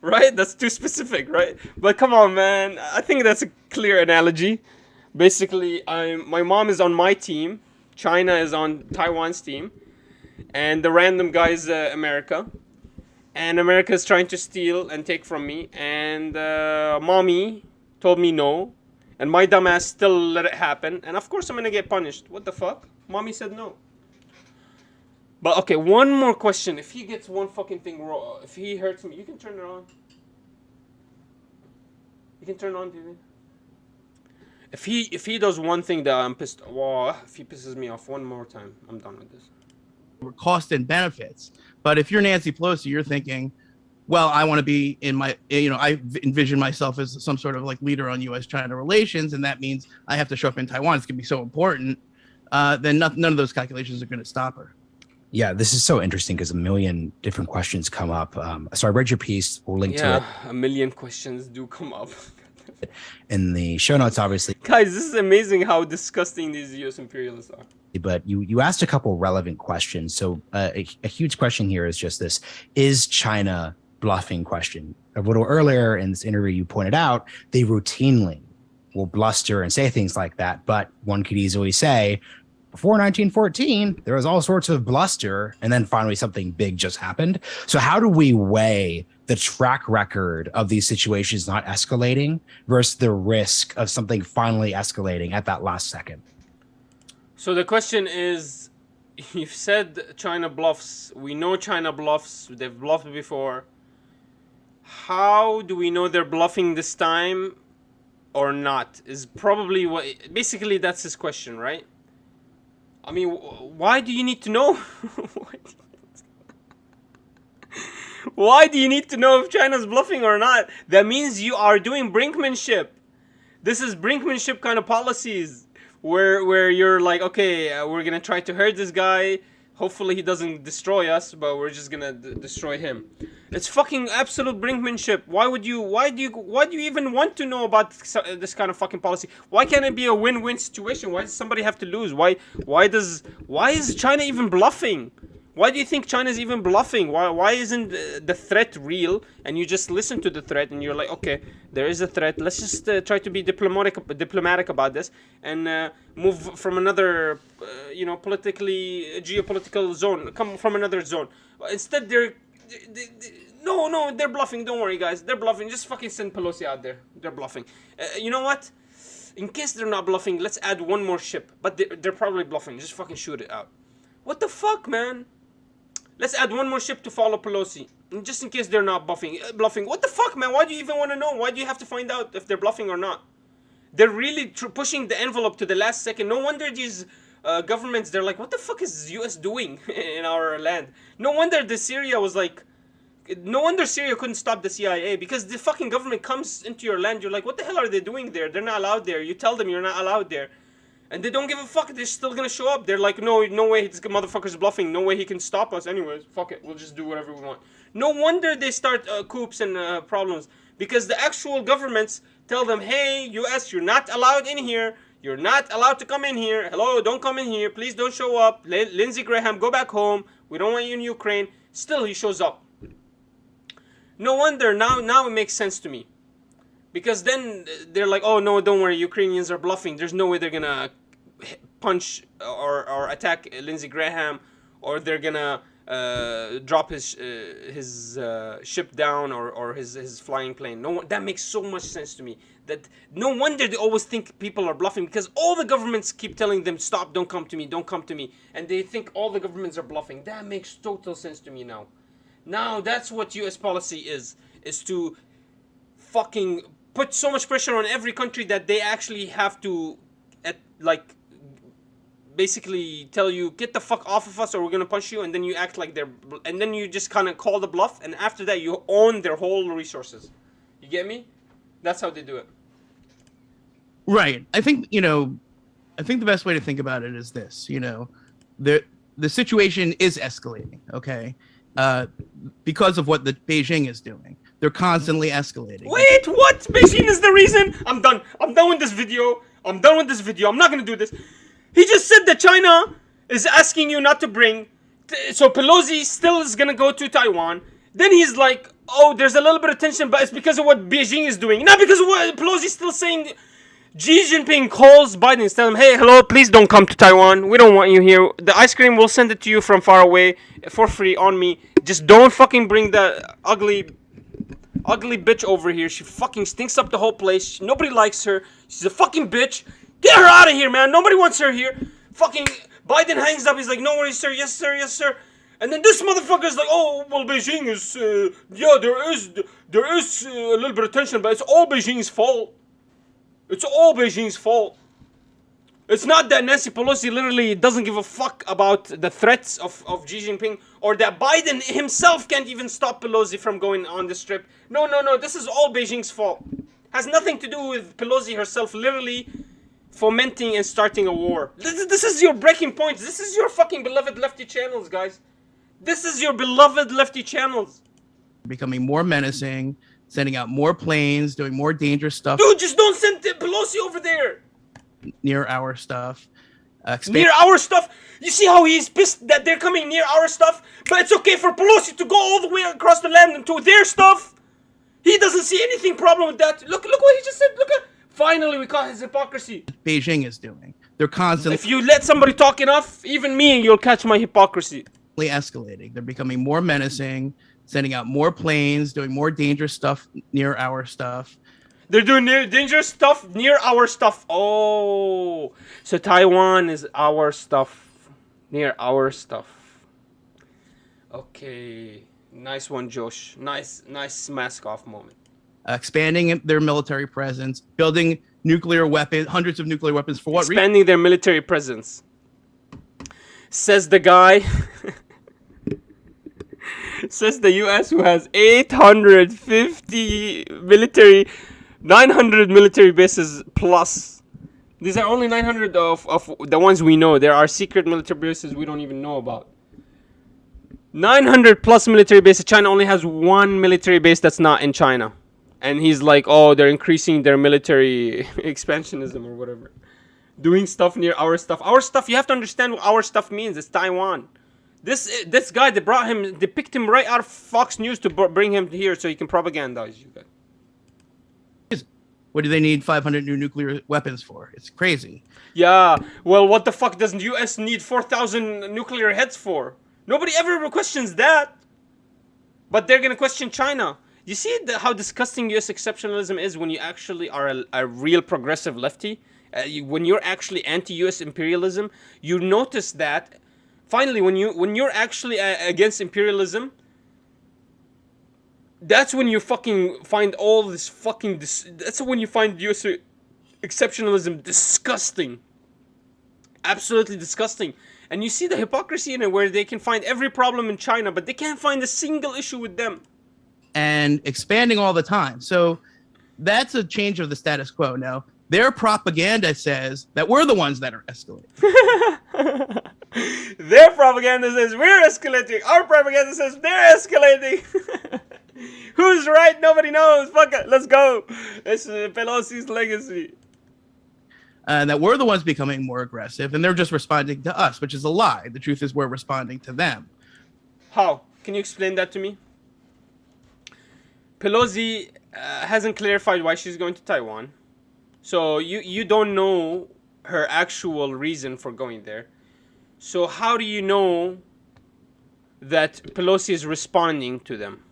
Right? That's too specific, right? But come on, man. I think that's a clear analogy. Basically, my mom is on my team. China is on Taiwan's team. And the random guy is America. And America is trying to steal and take from me. And mommy told me no. And my dumbass still let it happen. And of course I'm going to get punished. What the fuck? Mommy said no. But okay, one more question. If he gets one fucking thing wrong, if he hurts me, you can turn it on. You can turn it on, dude. If he does one thing that I'm pissed, if he pisses me off one more time, I'm done with this. Cost and benefits. But if you're Nancy Pelosi, you're thinking, well, I want to be in my, I envision myself as some sort of like leader on U.S.-China relations, and that means I have to show up in Taiwan. It's going to be so important. Then none of those calculations are going to stop her. Yeah, this is so interesting because a million different questions come up. So I read your piece. We'll link to it. Yeah, a million questions do come up. In the show notes, obviously. Guys, this is amazing how disgusting these U.S. imperialists are. But you asked a couple relevant questions. So a huge question here is just this: is China bluffing? Question. A little earlier in this interview, you pointed out they routinely will bluster and say things like that. But one could easily say, before 1914, there was all sorts of bluster, and then finally something big just happened. So how do we weigh the track record of these situations not escalating versus the risk of something finally escalating at that last second? So the question is, you've said China bluffs. We know China bluffs. They've bluffed before. How do we know they're bluffing this time or not? Is probably what... Basically, that's his question, right? I mean, why do you need to know? Why do you need to know if China's bluffing or not? That means you are doing brinkmanship. This is brinkmanship kind of policies where you're like, okay, we're going to try to hurt this guy Hopefully he doesn't destroy us, but we're just gonna destroy him. It's fucking absolute brinkmanship. Why do you even want to know about this kind of fucking policy? Why can't it be a win-win situation? Why does somebody have to lose? Why is China even bluffing? Why do you think China's even bluffing? Why isn't the threat real? And you just listen to the threat and you're like, okay, there is a threat. Let's just try to be diplomatic about this and move from another, geopolitical zone. Come from another zone. Instead, they're bluffing. Don't worry, guys. They're bluffing. Just fucking send Pelosi out there. They're bluffing. You know what? In case they're not bluffing, let's add one more ship. But they're probably bluffing. Just fucking shoot it out. What the fuck, man? Let's add one more ship to follow Pelosi. Just in case they're not bluffing. What the fuck, man? Why do you even want to know? Why do you have to find out if they're bluffing or not? They're really pushing the envelope to the last second. No wonder these governments, they're like, what the fuck is the US doing in our land? No wonder Syria couldn't stop the CIA, because the fucking government comes into your land. You're like, what the hell are they doing there? They're not allowed there. You tell them you're not allowed there. And they don't give a fuck. They're still gonna show up. They're like, no way, this motherfucker's bluffing. No way he can stop us. Anyways, fuck it. We'll just do whatever we want. No wonder they start coups and problems. Because the actual governments tell them, hey, US, you're not allowed in here. You're not allowed to come in here. Hello, don't come in here. Please don't show up. Lindsey Graham, go back home. We don't want you in Ukraine. Still, he shows up. No wonder. Now it makes sense to me. Because then they're like, oh, no, don't worry. Ukrainians are bluffing. There's no way they're going to punch or attack Lindsey Graham, or they're going to drop his ship down or his flying plane. That makes so much sense to me. That no wonder they always think people are bluffing, because all the governments keep telling them, stop, don't come to me, don't come to me. And they think all the governments are bluffing. That makes total sense to me now. Now that's what US policy is to fucking put so much pressure on every country that they actually have to, basically tell you, get the fuck off of us or we're gonna punch you, and then you act like and then you just kind of call the bluff, and after that you own their whole resources. You get me? That's how they do it. Right. I think the best way to think about it is this, the situation is escalating, okay? Because of what the Beijing is doing. They're constantly escalating. Wait, what? Beijing is the reason? I'm done with this video. I'm not gonna do this. He just said that China is asking you not to bring. So Pelosi still is gonna go to Taiwan. Then he's like, oh, there's a little bit of tension, but it's because of what Beijing is doing. Not because of what Pelosi's still saying. Xi Jinping calls Biden and tells him, hey, hello, please don't come to Taiwan. We don't want you here. The ice cream, we'll send it to you from far away for free on me. Just don't fucking bring the ugly bitch over here. She fucking stinks up the whole place. Nobody likes her. She's a fucking bitch. Get her out of here, man. Nobody wants her here. Fucking Biden hangs up. He's like, no worries, sir. Yes, sir. Yes, sir. And then this motherfucker's like, oh, well, Beijing is, there is a little bit of tension, but it's all Beijing's fault. It's all Beijing's fault. It's not that Nancy Pelosi literally doesn't give a fuck about the threats of Xi Jinping, or that Biden himself can't even stop Pelosi from going on this trip. No. This is all Beijing's fault. Has nothing to do with Pelosi herself literally fomenting and starting a war. This is your breaking point. This is your fucking beloved lefty channels, guys. This is your beloved lefty channels. Becoming more menacing, sending out more planes, doing more dangerous stuff. Dude, just don't send Pelosi over there. Near our stuff. Near our stuff? You see how he's pissed that they're coming near our stuff? But it's okay for Pelosi to go all the way across the land into their stuff? He doesn't see anything problem with that. Look what he just said. Look at. Finally, we caught his hypocrisy. Beijing is doing. They're constantly. If you let somebody talk enough, even me, you'll catch my hypocrisy. Escalating. They're becoming more menacing, sending out more planes, doing more dangerous stuff near our stuff. They're doing dangerous stuff near our stuff. Oh, so Taiwan is our stuff, near our stuff. Okay, nice one, Josh. Nice mask off moment. Expanding their military presence, building nuclear weapons, hundreds of nuclear weapons for what reason? Expanding their military presence. Says the guy. Says the US, who has 900 military bases plus. These are only 900 of the ones we know. There are secret military bases we don't even know about. 900 plus military bases. China only has one military base that's not in China. And he's like, oh, they're increasing their military expansionism or whatever. Doing stuff near our stuff. Our stuff, you have to understand what our stuff means. It's Taiwan. This guy, they brought him, they picked him right out of Fox News to bring him here so he can propagandize you guys. What do they need 500 new nuclear weapons for? It's crazy. Yeah, well, what the fuck does the U.S. need 4,000 nuclear heads for? Nobody ever questions that. But they're gonna question China. You see how disgusting U.S. exceptionalism is when you actually are a real progressive lefty? When you're actually anti-U.S. imperialism, you notice that. Finally, when you're actually against imperialism, that's when you fucking find all this fucking. That's when you find U.S. exceptionalism disgusting, absolutely disgusting. And you see the hypocrisy in it, where they can find every problem in China, but they can't find a single issue with them. And expanding all the time. So that's a change of the status quo. Now, their propaganda says that we're the ones that are escalating. Their propaganda says we're escalating. Our propaganda says they're escalating. Who's right? Nobody knows. Fuck it. Let's go. It's Pelosi's legacy. That we're the ones becoming more aggressive, and they're just responding to us, which is a lie. The truth is we're responding to them. How? Can you explain that to me? Pelosi hasn't clarified why she's going to Taiwan. So you don't know her actual reason for going there. So how do you know that Pelosi is responding to them?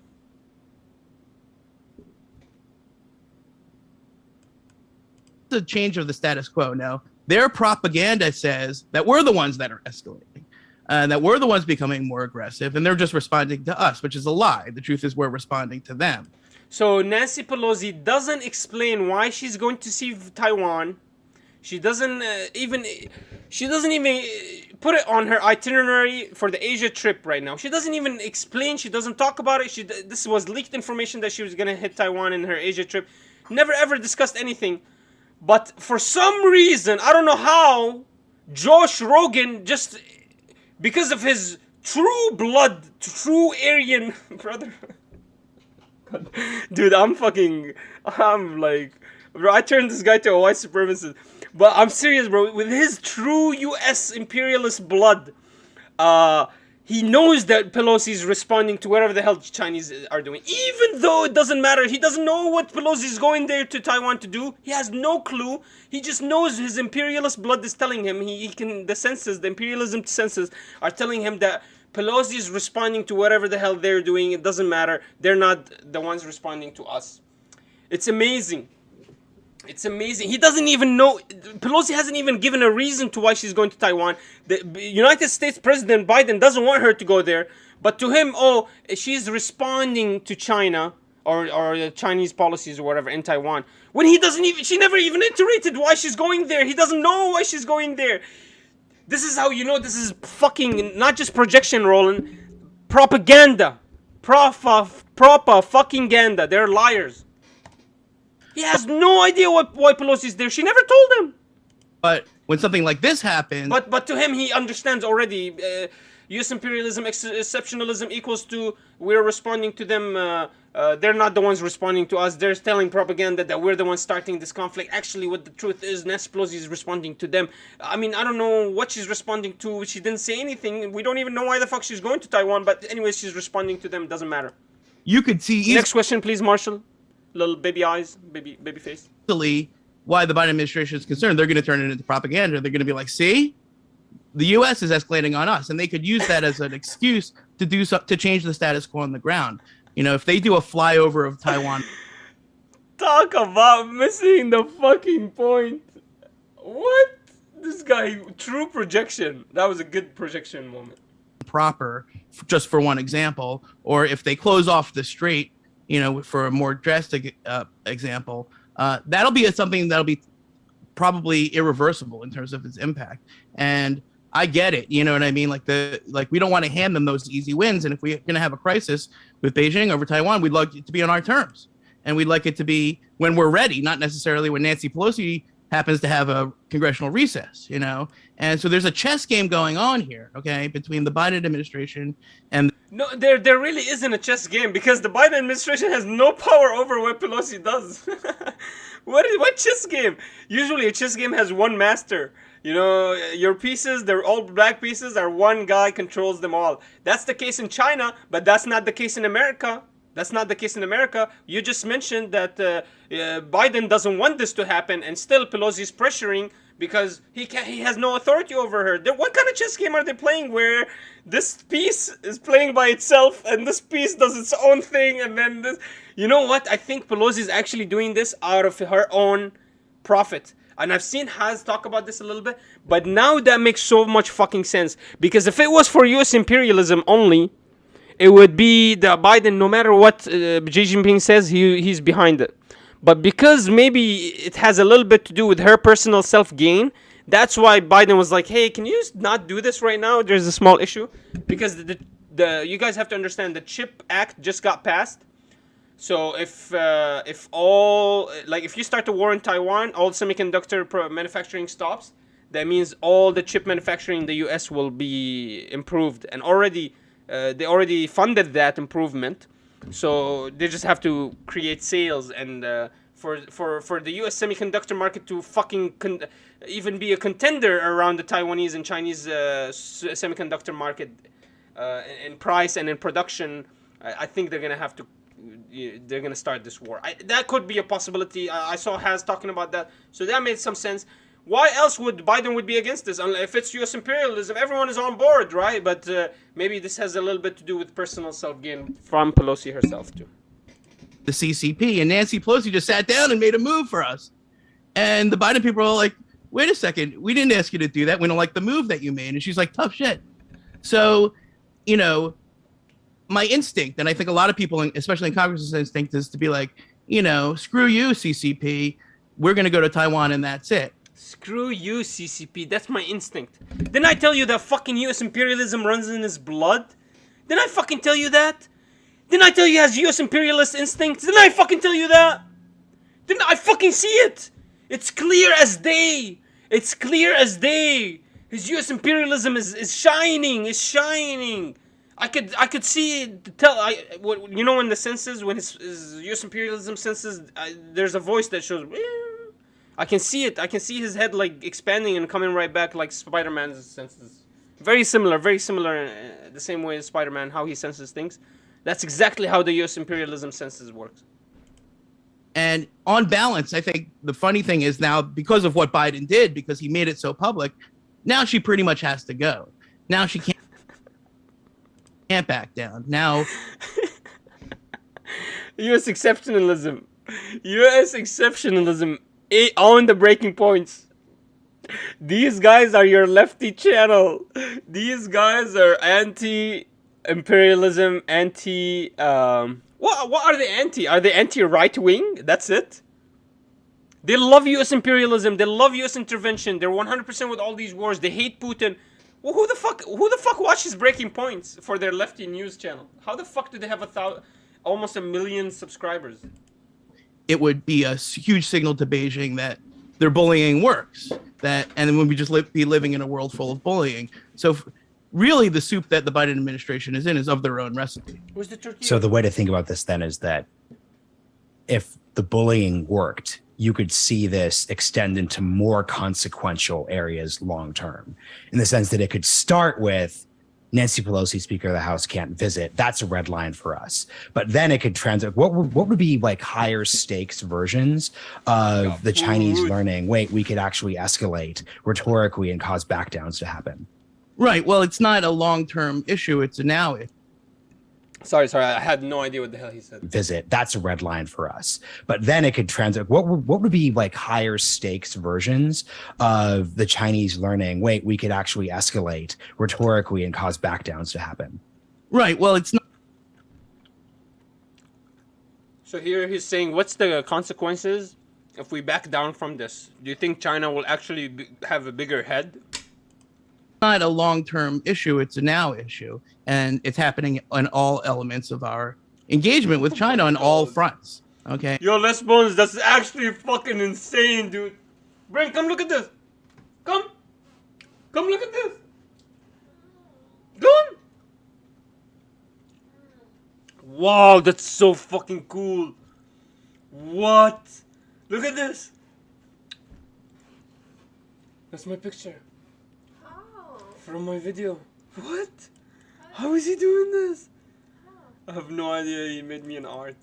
It's a change of the status quo. Now, their propaganda says that we're the ones that are escalating. That we're the ones becoming more aggressive, and they're just responding to us, which is a lie. The truth is we're responding to them. So Nancy Pelosi doesn't explain why she's going to see Taiwan. She doesn't even put it on her itinerary for the Asia trip right now. She doesn't even explain. She doesn't talk about it. This was leaked information that she was going to hit Taiwan in her Asia trip. Never ever discussed anything. But for some reason, I don't know how, Josh Rogan, just because of his true blood, true Aryan brother. Dude, I'm like, bro, I turned this guy to a white supremacist. But I'm serious, bro. With his true U.S. imperialist blood, he knows that Pelosi is responding to whatever the hell Chinese are doing. Even though it doesn't matter. He doesn't know what Pelosi is going there to Taiwan to do. He has no clue. He just knows his imperialist blood is telling him. The imperialism senses are telling him that Pelosi is responding to whatever the hell they're doing. It doesn't matter. They're not the ones responding to us. It's amazing. It's amazing. He doesn't even know. Pelosi hasn't even given a reason to why she's going to Taiwan. The United States President Biden doesn't want her to go there. But to him, she's responding to China or the Chinese policies or whatever in Taiwan. When she never even iterated why she's going there. He doesn't know why she's going there. This is how you know this is fucking, not just projection, Roland. Propaganda. Proper fucking ganda. They're liars. He has no idea why Pelosi's there. She never told him. But when something like this happens... But to him, he understands already. U.S. imperialism, exceptionalism equals to we're responding to them. They're not the ones responding to us. They're telling propaganda that we're the ones starting this conflict. Actually, what the truth is, Nancy Pelosi is responding to them. I mean, I don't know what she's responding to. She didn't say anything. We don't even know why the fuck she's going to Taiwan. But anyways, she's responding to them. Doesn't matter. You could see... Next question, please, Marshall. Little baby eyes, baby face. Why the Biden administration is concerned. They're going to turn it into propaganda. They're going to be like, see? The U.S. is escalating on us. And they could use that as an excuse to change the status quo on the ground. You know, if they do a flyover of Taiwan... Talk about missing the fucking point. What? This guy, true projection. That was a good projection moment. Proper, just for one example. Or if they close off the strait, you know, for a more drastic example, that'll be something that'll be probably irreversible in terms of its impact. And I get it, you know what I mean? Like we don't want to hand them those easy wins. And if we're going to have a crisis with Beijing over Taiwan, we'd like it to be on our terms. And we'd like it to be when we're ready, not necessarily when Nancy Pelosi happens to have a congressional recess, you know? And so there's a chess game going on here, okay, between the Biden administration and No, there really isn't a chess game because the Biden administration has no power over what Pelosi does. What chess game? Usually a chess game has one master. You know, your pieces, they're all black pieces, are one guy controls them all. That's the case in China, but that's not the case in America. That's not the case in America. You just mentioned that Biden doesn't want this to happen, and still Pelosi's pressuring because he has no authority over her. What kind of chess game are they playing where this piece is playing by itself and this piece does its own thing and then this? You know what? I think Pelosi is actually doing this out of her own profit. And I've seen Haz talk about this a little bit, but now that makes so much fucking sense. Because if it was for US imperialism only, it would be the Biden, no matter what Xi Jinping says, he's behind it. But because maybe it has a little bit to do with her personal self-gain, that's why Biden was like, hey, can you not do this right now? There's a small issue. Because you guys have to understand, the CHIP Act just got passed. So if you start the war in Taiwan, all semiconductor manufacturing stops. That means all the chip manufacturing in the U.S. will be improved, and they already funded that improvement. So they just have to create sales, and for the U.S. semiconductor market to fucking even be a contender around the Taiwanese and Chinese semiconductor market in price and in production, I think they're gonna start this war. That could be a possibility. I saw Haz talking about that, so that made some sense. Why else would Biden be against this? If it's U.S. imperialism, everyone is on board, right? But maybe this has a little bit to do with personal self-gain from Pelosi herself too. the CCP, and Nancy Pelosi just sat down and made a move for us. And the Biden people are like, wait a second, we didn't ask you to do that. We don't like the move that you made. And she's like, tough shit. So, you know, my instinct, and I think a lot of people, especially in Congress's instinct, is to be like, you know, screw you, CCP. We're going to go to Taiwan and that's it. Screw you, CCP. That's my instinct. Didn't I tell you that fucking U.S. imperialism runs in his blood? Didn't I fucking tell you that? Didn't I tell you he has U.S. imperialist instincts? Didn't I fucking tell you that? Didn't I fucking see it? It's clear as day. It's clear as day. His U.S. imperialism is shining. It's shining. I could see it. You know, when the senses, when his U.S. imperialism senses, there's a voice that shows. I can see it. I can see his head like expanding and coming right back like Spider-Man's senses. Very similar, the same way as Spider-Man, how he senses things. That's exactly how the U.S. imperialism senses works. And on balance, I think the funny thing is now, because of what Biden did, because he made it so public, now she pretty much has to go. Now she can't back down. Now, U.S. exceptionalism. U.S. exceptionalism on the breaking points. These guys are your lefty channel. These guys are anti-imperialism, What are they anti? Are they anti-right wing? That's it? They love U.S. imperialism. They love U.S. intervention. They're 100% with all these wars. They hate Putin. Well, who the fuck watches Breaking Points for their lefty news channel? How the fuck do they have almost 1 million subscribers? it would be a huge signal to Beijing that their bullying works. And then we'd just be living in a world full of bullying. So really, the soup that the Biden administration is in is of their own recipe. So the way to think about this then is that if the bullying worked, you could see this extend into more consequential areas long term, in the sense that it could start with Nancy Pelosi, Speaker of the House, can't visit. That's a red line for us. But then it could transit. What would be like higher stakes versions of the Chinese learning? Wait, we could actually escalate rhetorically and cause backdowns to happen. Right. Well, it's not a long-term issue. It's a now issue. Sorry. I had no idea what the hell he said. Visit. That's a red line for us. But then it could transit. What would be like higher stakes versions of the Chinese learning? Wait, we could actually escalate rhetorically and cause backdowns to happen. Right. Well, it's not. So here he's saying, what's the consequences if we back down from this? Do you think China will actually have a bigger head? Not a long-term issue. It's a now issue, and it's happening on all elements of our engagement with China on all fronts. Okay. Yo, Les Bones, that's actually fucking insane, dude. Brent, come look at this. Come. Come look at this. Done. Wow, that's so fucking cool. What? Look at this. That's my picture. From my video. What? How is he doing this? I have no idea. He made me an art.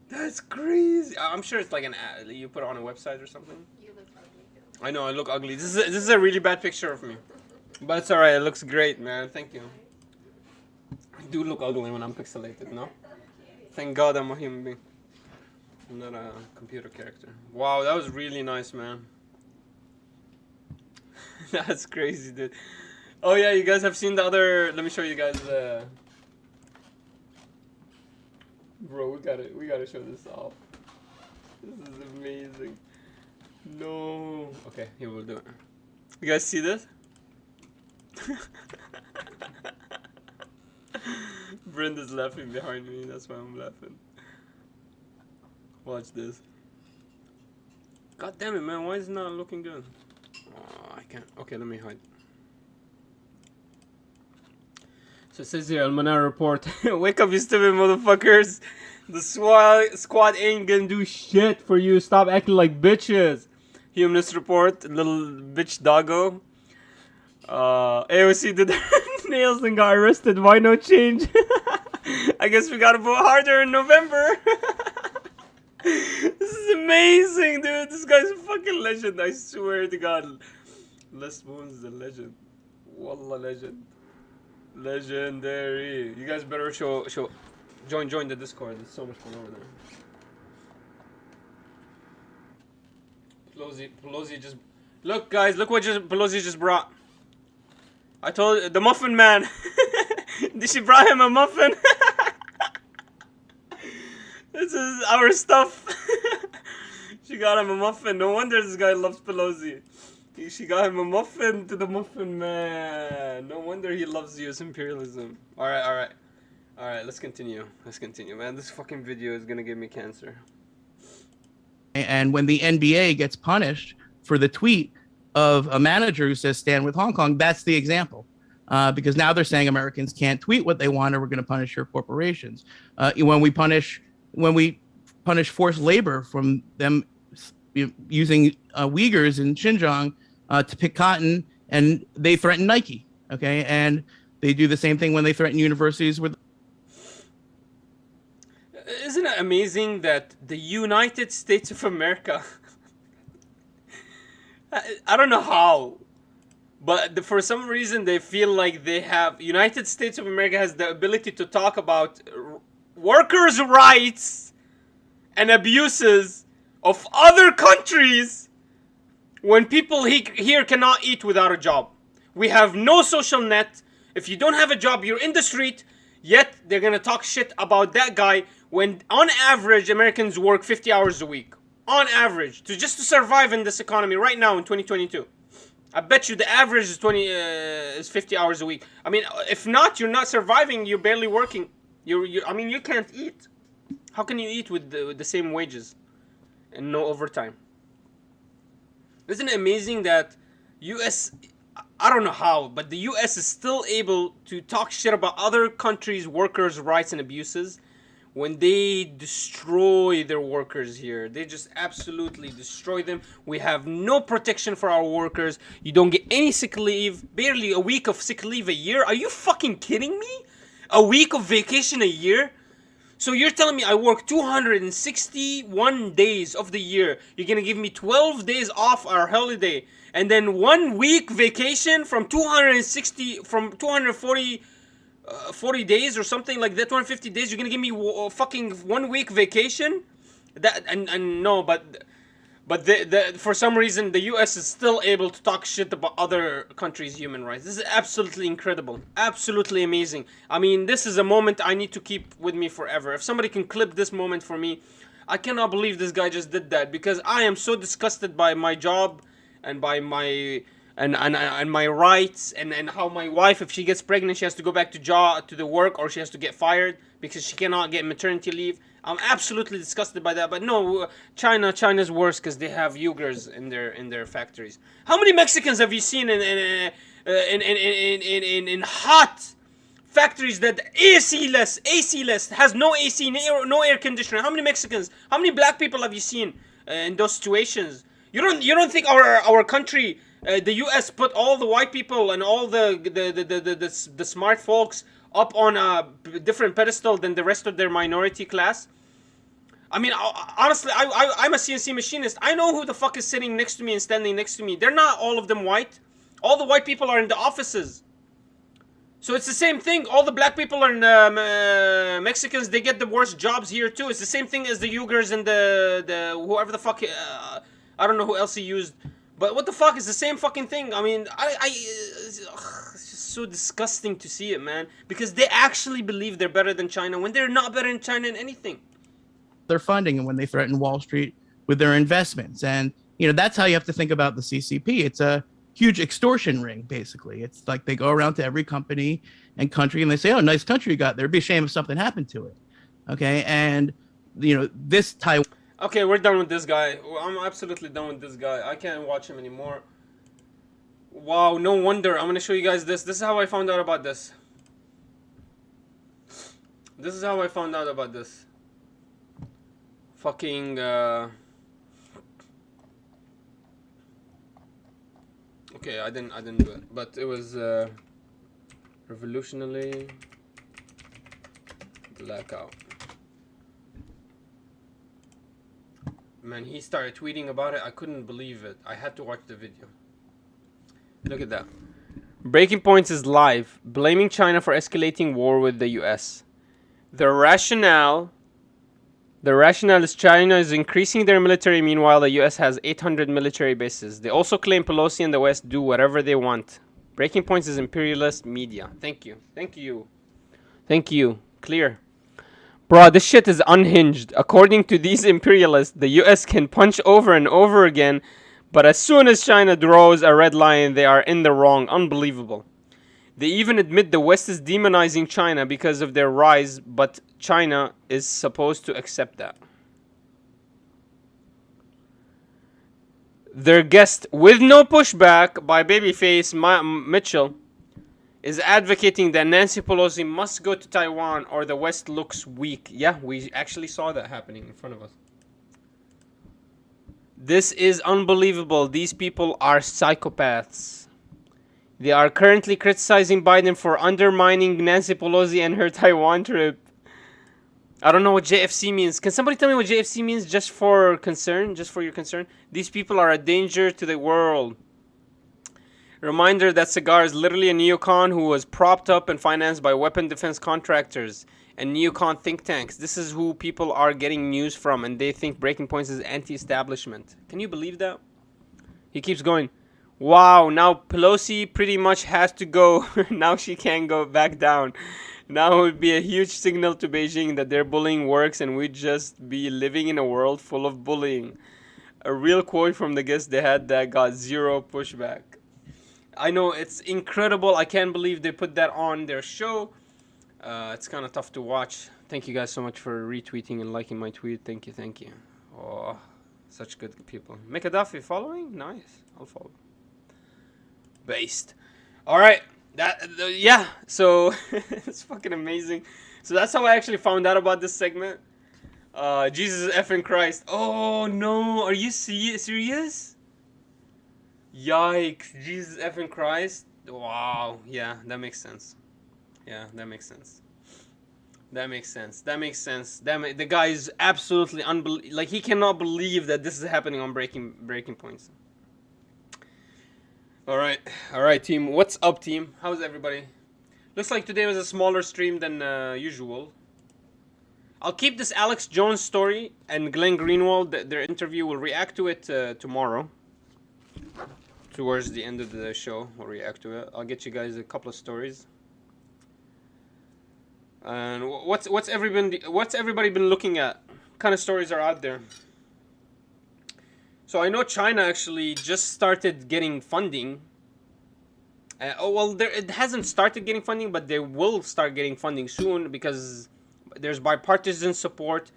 That's crazy. I'm sure it's like an ad. You put it on a website or something. You look ugly too. I know I look ugly. This is a really bad picture of me, but it's alright. It looks great, man. Thank you. I do look ugly when I'm pixelated, no? Thank God I'm a human being. I'm not a computer character. Wow, that was really nice, man. That's crazy, dude. Oh yeah, you guys have seen the other. Let me show you guys. Bro, we gotta show this off. This is amazing. No. Okay, here we'll do it. You guys see this? Brenda's laughing behind me. That's why I'm laughing. Watch this. God damn it, man! Why is it not looking good? Oh, I can't. Okay, let me hide. So it says here, Almanar report. Wake up, you stupid motherfuckers. The squad ain't gonna do shit for you. Stop acting like bitches. Humanist report. Little bitch doggo. AOC did nails and got arrested. Why no change? I guess we gotta vote harder in November. This is amazing, dude. This guy's a fucking legend. I swear to God. Les Moon's is a legend. Wallah, legend. Legendary. You guys better join the Discord. It's so much fun over there. Pelosi just look, guys. Look what Pelosi just brought. I told you, the Muffin Man. She brought him a muffin. This is our stuff. She got him a muffin. No wonder this guy loves Pelosi. She got him a muffin to the Muffin Man. No wonder he loves U.S. imperialism. Alright. Let's continue, man. This fucking video is gonna give me cancer. And when the NBA gets punished for the tweet of a manager who says stand with Hong Kong, that's the example. Because now they're saying Americans can't tweet what they want, or we're going to punish your corporations. When we punish forced labor from them using Uyghurs in Xinjiang to pick cotton, and they threaten Nike, okay? And they do the same thing when they threaten universities with. Isn't it amazing that the United States of America, I don't know how, but for some reason they feel like they have, United States of America has the ability to talk about workers' rights and abuses of other countries when people here cannot eat without a job. We have no social net. If you don't have a job, you're in the street, yet they're going to talk shit about that guy when on average Americans work 50 hours a week. On average, just to survive in this economy right now in 2022. I bet you the average is 50 hours a week. I mean, if not, you're not surviving, you're barely working. I mean, you can't eat. How can you eat with the same wages and no overtime? Isn't it amazing that US, I don't know how, but the US is still able to talk shit about other countries' workers' rights and abuses when they destroy their workers here. They just absolutely destroy them. We have no protection for our workers. You don't get any sick leave, barely a week of sick leave a year. Are you fucking kidding me? A week of vacation a year? So you're telling me I work 261 days of the year. You're gonna give me 12 days off our holiday, and then 1 week vacation from 240 40 days or something like that, 250 days. You're gonna give me fucking 1 week vacation? That and no, but for some reason the US is still able to talk shit about other countries' human rights. This is absolutely incredible, absolutely amazing. I mean, this is a moment I need to keep with me forever. If somebody can clip this moment for me, I cannot believe this guy just did that, because I am so disgusted by my job and by my and my rights, and how my wife, if she gets pregnant, she has to go back to the work, or she has to get fired because she cannot get maternity leave. I'm absolutely disgusted by that. But no, China's worse because they have Uyghurs in their factories. How many Mexicans have you seen in hot factories that AC-less, has no AC, no air conditioner. How many Mexicans, how many black people have you seen in those situations? You don't think our country, the U.S. put all the white people and all the smart folks up on a different pedestal than the rest of their minority class? I mean, honestly, I'm a CNC machinist. I know who the fuck is sitting next to me and standing next to me. They're not all of them white. All the white people are in the offices. So it's the same thing. All the black people are Mexicans. They get the worst jobs here too. It's the same thing as the Uyghurs and the whoever the fuck. I don't know who else he used. But what the fuck is the same fucking thing? I mean, it's just so disgusting to see it, man. Because they actually believe they're better than China when they're not better than China in anything. Their funding and when they threaten Wall Street with their investments. And, you know, that's how you have to think about the CCP. It's a huge extortion ring, basically. It's like they go around to every company and country and they say, oh, nice country you got there. It'd be a shame if something happened to it. Okay. And, you know, this Taiwan. Okay, we're done with this guy. I'm absolutely done with this guy. I can't watch him anymore. Wow, no wonder. I'm going to show you guys this. This is how I found out about this. This is how I found out about this. Fucking okay, I didn't do it, but it was revolutionary blackout. Man, he started tweeting about it. I couldn't believe it. I had to watch the video. Look at that. Breaking Points is live, blaming China for escalating war with the US. The rationale is China is increasing their military, meanwhile the US has 800 military bases. They also claim Pelosi and the West do whatever they want. Breaking Points is imperialist media. Thank you. Thank you. Thank you. Clear. Bro, this shit is unhinged. According to these imperialists, the US can punch over and over again, but as soon as China draws a red line, they are in the wrong. Unbelievable. They even admit the West is demonizing China because of their rise, but China is supposed to accept that. Their guest, with no pushback by babyface Mitchell, is advocating that Nancy Pelosi must go to Taiwan or the West looks weak. Yeah, we actually saw that happening in front of us. This is unbelievable. These people are psychopaths. They are currently criticizing Biden for undermining Nancy Pelosi and her Taiwan trip. I don't know what JFC means. Can somebody tell me what JFC means? Just for concern? Just for your concern? These people are a danger to the world. Reminder that Cigar is literally a neocon who was propped up and financed by weapon defense contractors and neocon think tanks. This is who people are getting news from, and they think Breaking Points is anti-establishment. Can you believe that? He keeps going. Wow, now Pelosi pretty much has to go. Now she can't go back down. Now it would be a huge signal to Beijing that their bullying works and we'd just be living in a world full of bullying. A real quote from the guest they had that got zero pushback. I know, it's incredible. I can't believe they put that on their show. It's kind of tough to watch. Thank you guys so much for retweeting and liking my tweet. Thank you, thank you. Oh, such good people. Mikadafi following? Nice. I'll follow. Based. All right. Yeah. So it's fucking amazing. So that's how I actually found out about this segment. Jesus effing Christ. Oh no. Are you serious? Yikes. Jesus effing Christ. Wow. Yeah, that makes sense. Yeah, that makes sense. That makes sense. That makes sense. The guy is absolutely unbelievable. Like, he cannot believe that this is happening on Breaking Points. All right, team. What's up, team? How's everybody? Looks like today was a smaller stream than usual. I'll keep this Alex Jones story and Glenn Greenwald, their interview. We'll react to it tomorrow. Towards the end of the show, we'll react to it. I'll get you guys a couple of stories. And what's everybody been looking at? What kind of stories are out there? So I know China actually just started getting funding. It hasn't started getting funding, but they will start getting funding soon because there's bipartisan support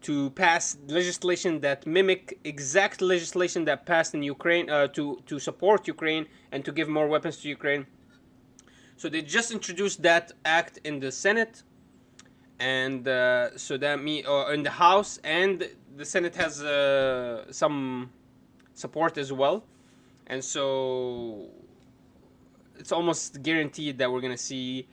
to pass legislation that mimic exact legislation that passed in Ukraine to support Ukraine and to give more weapons to Ukraine. So they just introduced that act in the Senate, and so that in the House, and the Senate has some support as well, and so it's almost guaranteed that we're gonna see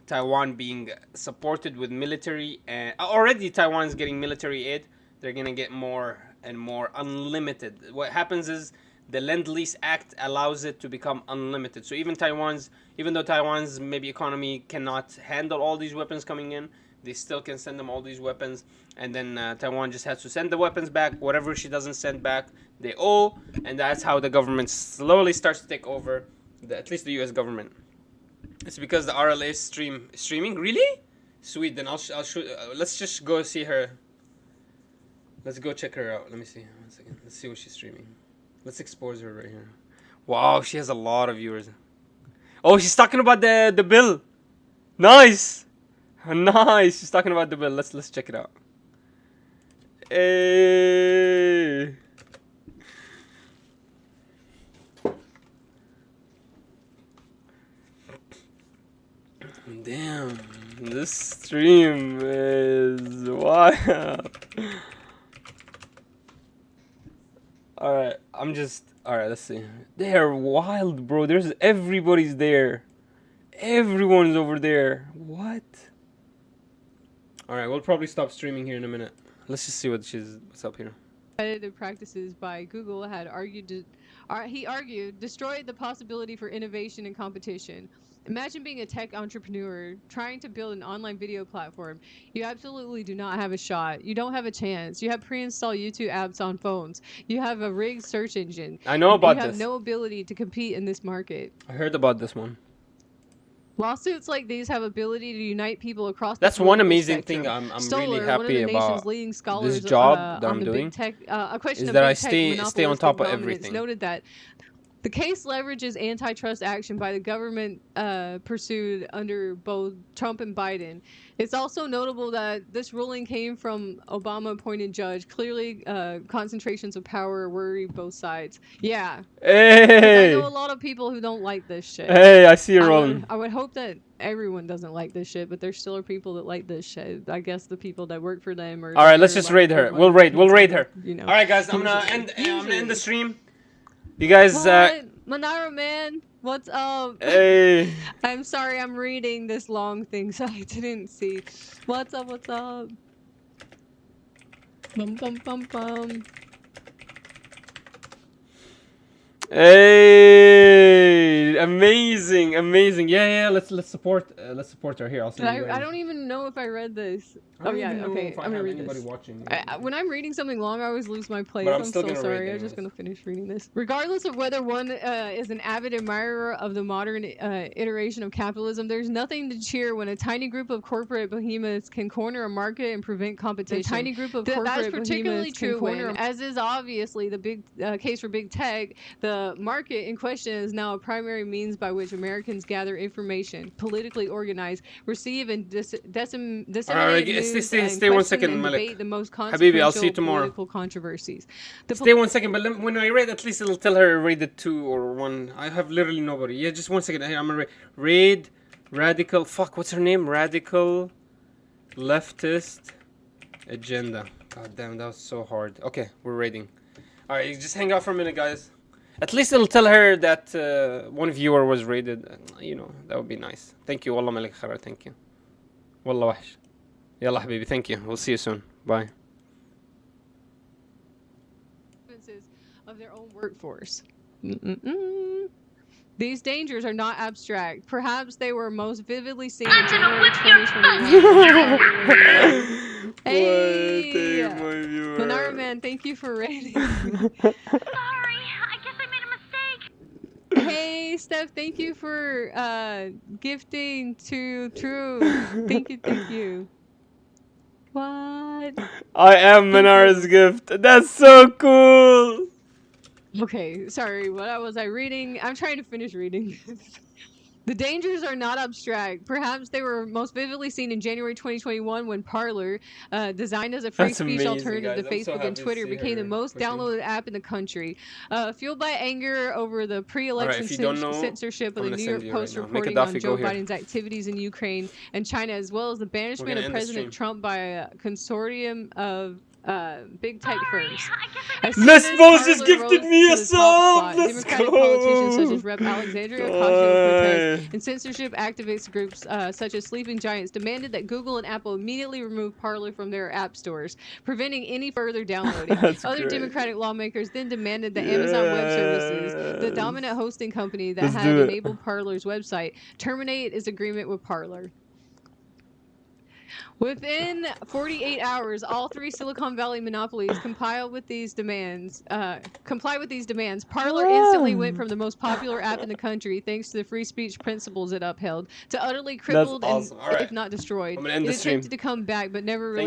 Taiwan being supported with military, and already Taiwan is getting military aid. They're gonna get more and more unlimited. What happens is the Lend Lease Act allows it to become unlimited. So even though Taiwan's maybe economy cannot handle all these weapons coming in, they still can send them all these weapons, and then Taiwan just has to send the weapons back. Whatever she doesn't send back, they owe, and that's how the government slowly starts to take over, at least the U.S. government. It's because the RLA is streaming. Really? Sweet. Then I'll show. Let's just go see her. Let's go check her out. Let me see. 1 second. Let's see what she's streaming. Let's expose her right here. Wow, she has a lot of viewers. Oh, she's talking about the bill. Nice. Nice. She's talking about the bill. Let's check it out. Hey. Damn, this stream is wild. Alright, alright, let's see. They're wild, bro. Everybody's there. Everyone's over there. What? Alright, we'll probably stop streaming here in a minute. Let's just see what's up here. Competitive practices by Google had he argued destroyed the possibility for innovation and competition. Imagine being a tech entrepreneur trying to build an online video platform. You absolutely do not have a shot. You don't have a chance. You have pre-installed YouTube apps on phones. You have a rigged search engine. I know about this. You have no ability to compete in this market. I heard about this one. Lawsuits like these have ability to unite people across That's the one amazing spectrum. thing I'm Stoller, really happy about this job that I'm doing, is that I stay on top of everything. Noted that the case leverages antitrust action by the government pursued under both Trump and Biden. It's also notable that this ruling came from Obama-appointed judge. Clearly, concentrations of power worry both sides. Yeah. Hey. I know a lot of people who don't like this shit. Hey, I see you rolling. I would hope that everyone doesn't like this shit, but there still are people that like this shit. I guess the people that work for them are. All right, let's just raid her. We'll raid her. You know. All right, guys, I'm gonna end the stream. You guys, Monaro man, what's up? Hey. I'm sorry, I'm reading this long thing, so I didn't see. What's up? What's up? Bum bum bum bum. Hey, amazing. Yeah. Let's support her here. I'll send you guys. I don't even know if I read this. I'm gonna read this. Watching. When I'm reading something long, I always lose my place. But I'm still so sorry. I'm anyways. just gonna finish reading this. Regardless of whether one is an avid admirer of the modern iteration of capitalism, there's nothing to cheer when a tiny group of corporate behemoths can corner a market and prevent competition. A tiny group of corporate behemoths particularly true when, as is obviously the big case for big tech, the market in question is now a primary means by which Americans gather information, politically organize, receive, and disseminate news. Stay 1 second, Malik. The most Habibi, I'll see you tomorrow. Political controversies. Stay 1 second, but when I raid, at least it'll tell her raided 2 or 1. I have literally nobody. Yeah, just 1 second. Here, I'm gonna raid radical. Fuck, what's her name? Radical leftist agenda. God damn, that was so hard. Okay, we're raiding. All right, just hang out for a minute, guys. At least it'll tell her that one viewer was raided. You know, that would be nice. Thank you. Wallah malik khara. Thank you. Wallah wahsh. Yalla habibi. Thank you. We'll see you soon. Bye. Of their own workforce. These dangers are not abstract. Perhaps they were most vividly seen in January 2021. Hey, Manara man, thank you for raiding. Sorry, I guess I made a mistake. Hey, Steph, thank you for gifting to True. Thank you. What? I am Manara's gift. That's so cool. Okay, sorry. What was I reading? I'm trying to finish reading. The dangers are not abstract. Perhaps they were most vividly seen in January 2021 when Parler, designed as a free That's speech amazing, alternative to guys. I'm so Facebook and happy to Twitter, see became the her most pushing. downloaded app in the country. Fueled by anger over the Alright, pre-election if you don't know, censorship of I'm the gonna New York send you right Post now. Make a reporting Duffy, on Joe go here. Biden's activities in Ukraine and China, as well as the banishment of end the President stream. Trump by a consortium of big tech firms. As Les soon as Bos just Parler gifted rose me to a the top sub! spot, Let's Democratic go! politicians such as Rep. Alexandria Ocasio-Cortez God. and censorship activist groups such as Sleeping Giants demanded that Google and Apple immediately remove Parler from their app stores, preventing any further downloading. That's Other great. Democratic lawmakers then demanded that Amazon Web Services, the dominant hosting company that Let's had do it. enabled Parler's website, terminate its agreement with Parler. Within 48 hours, all three Silicon Valley monopolies comply with these demands. Parler instantly went from the most popular app in the country, thanks to the free speech principles it upheld, to utterly crippled awesome. and, All right. if not destroyed. I'm gonna end It the stream. attempted to come back, but never really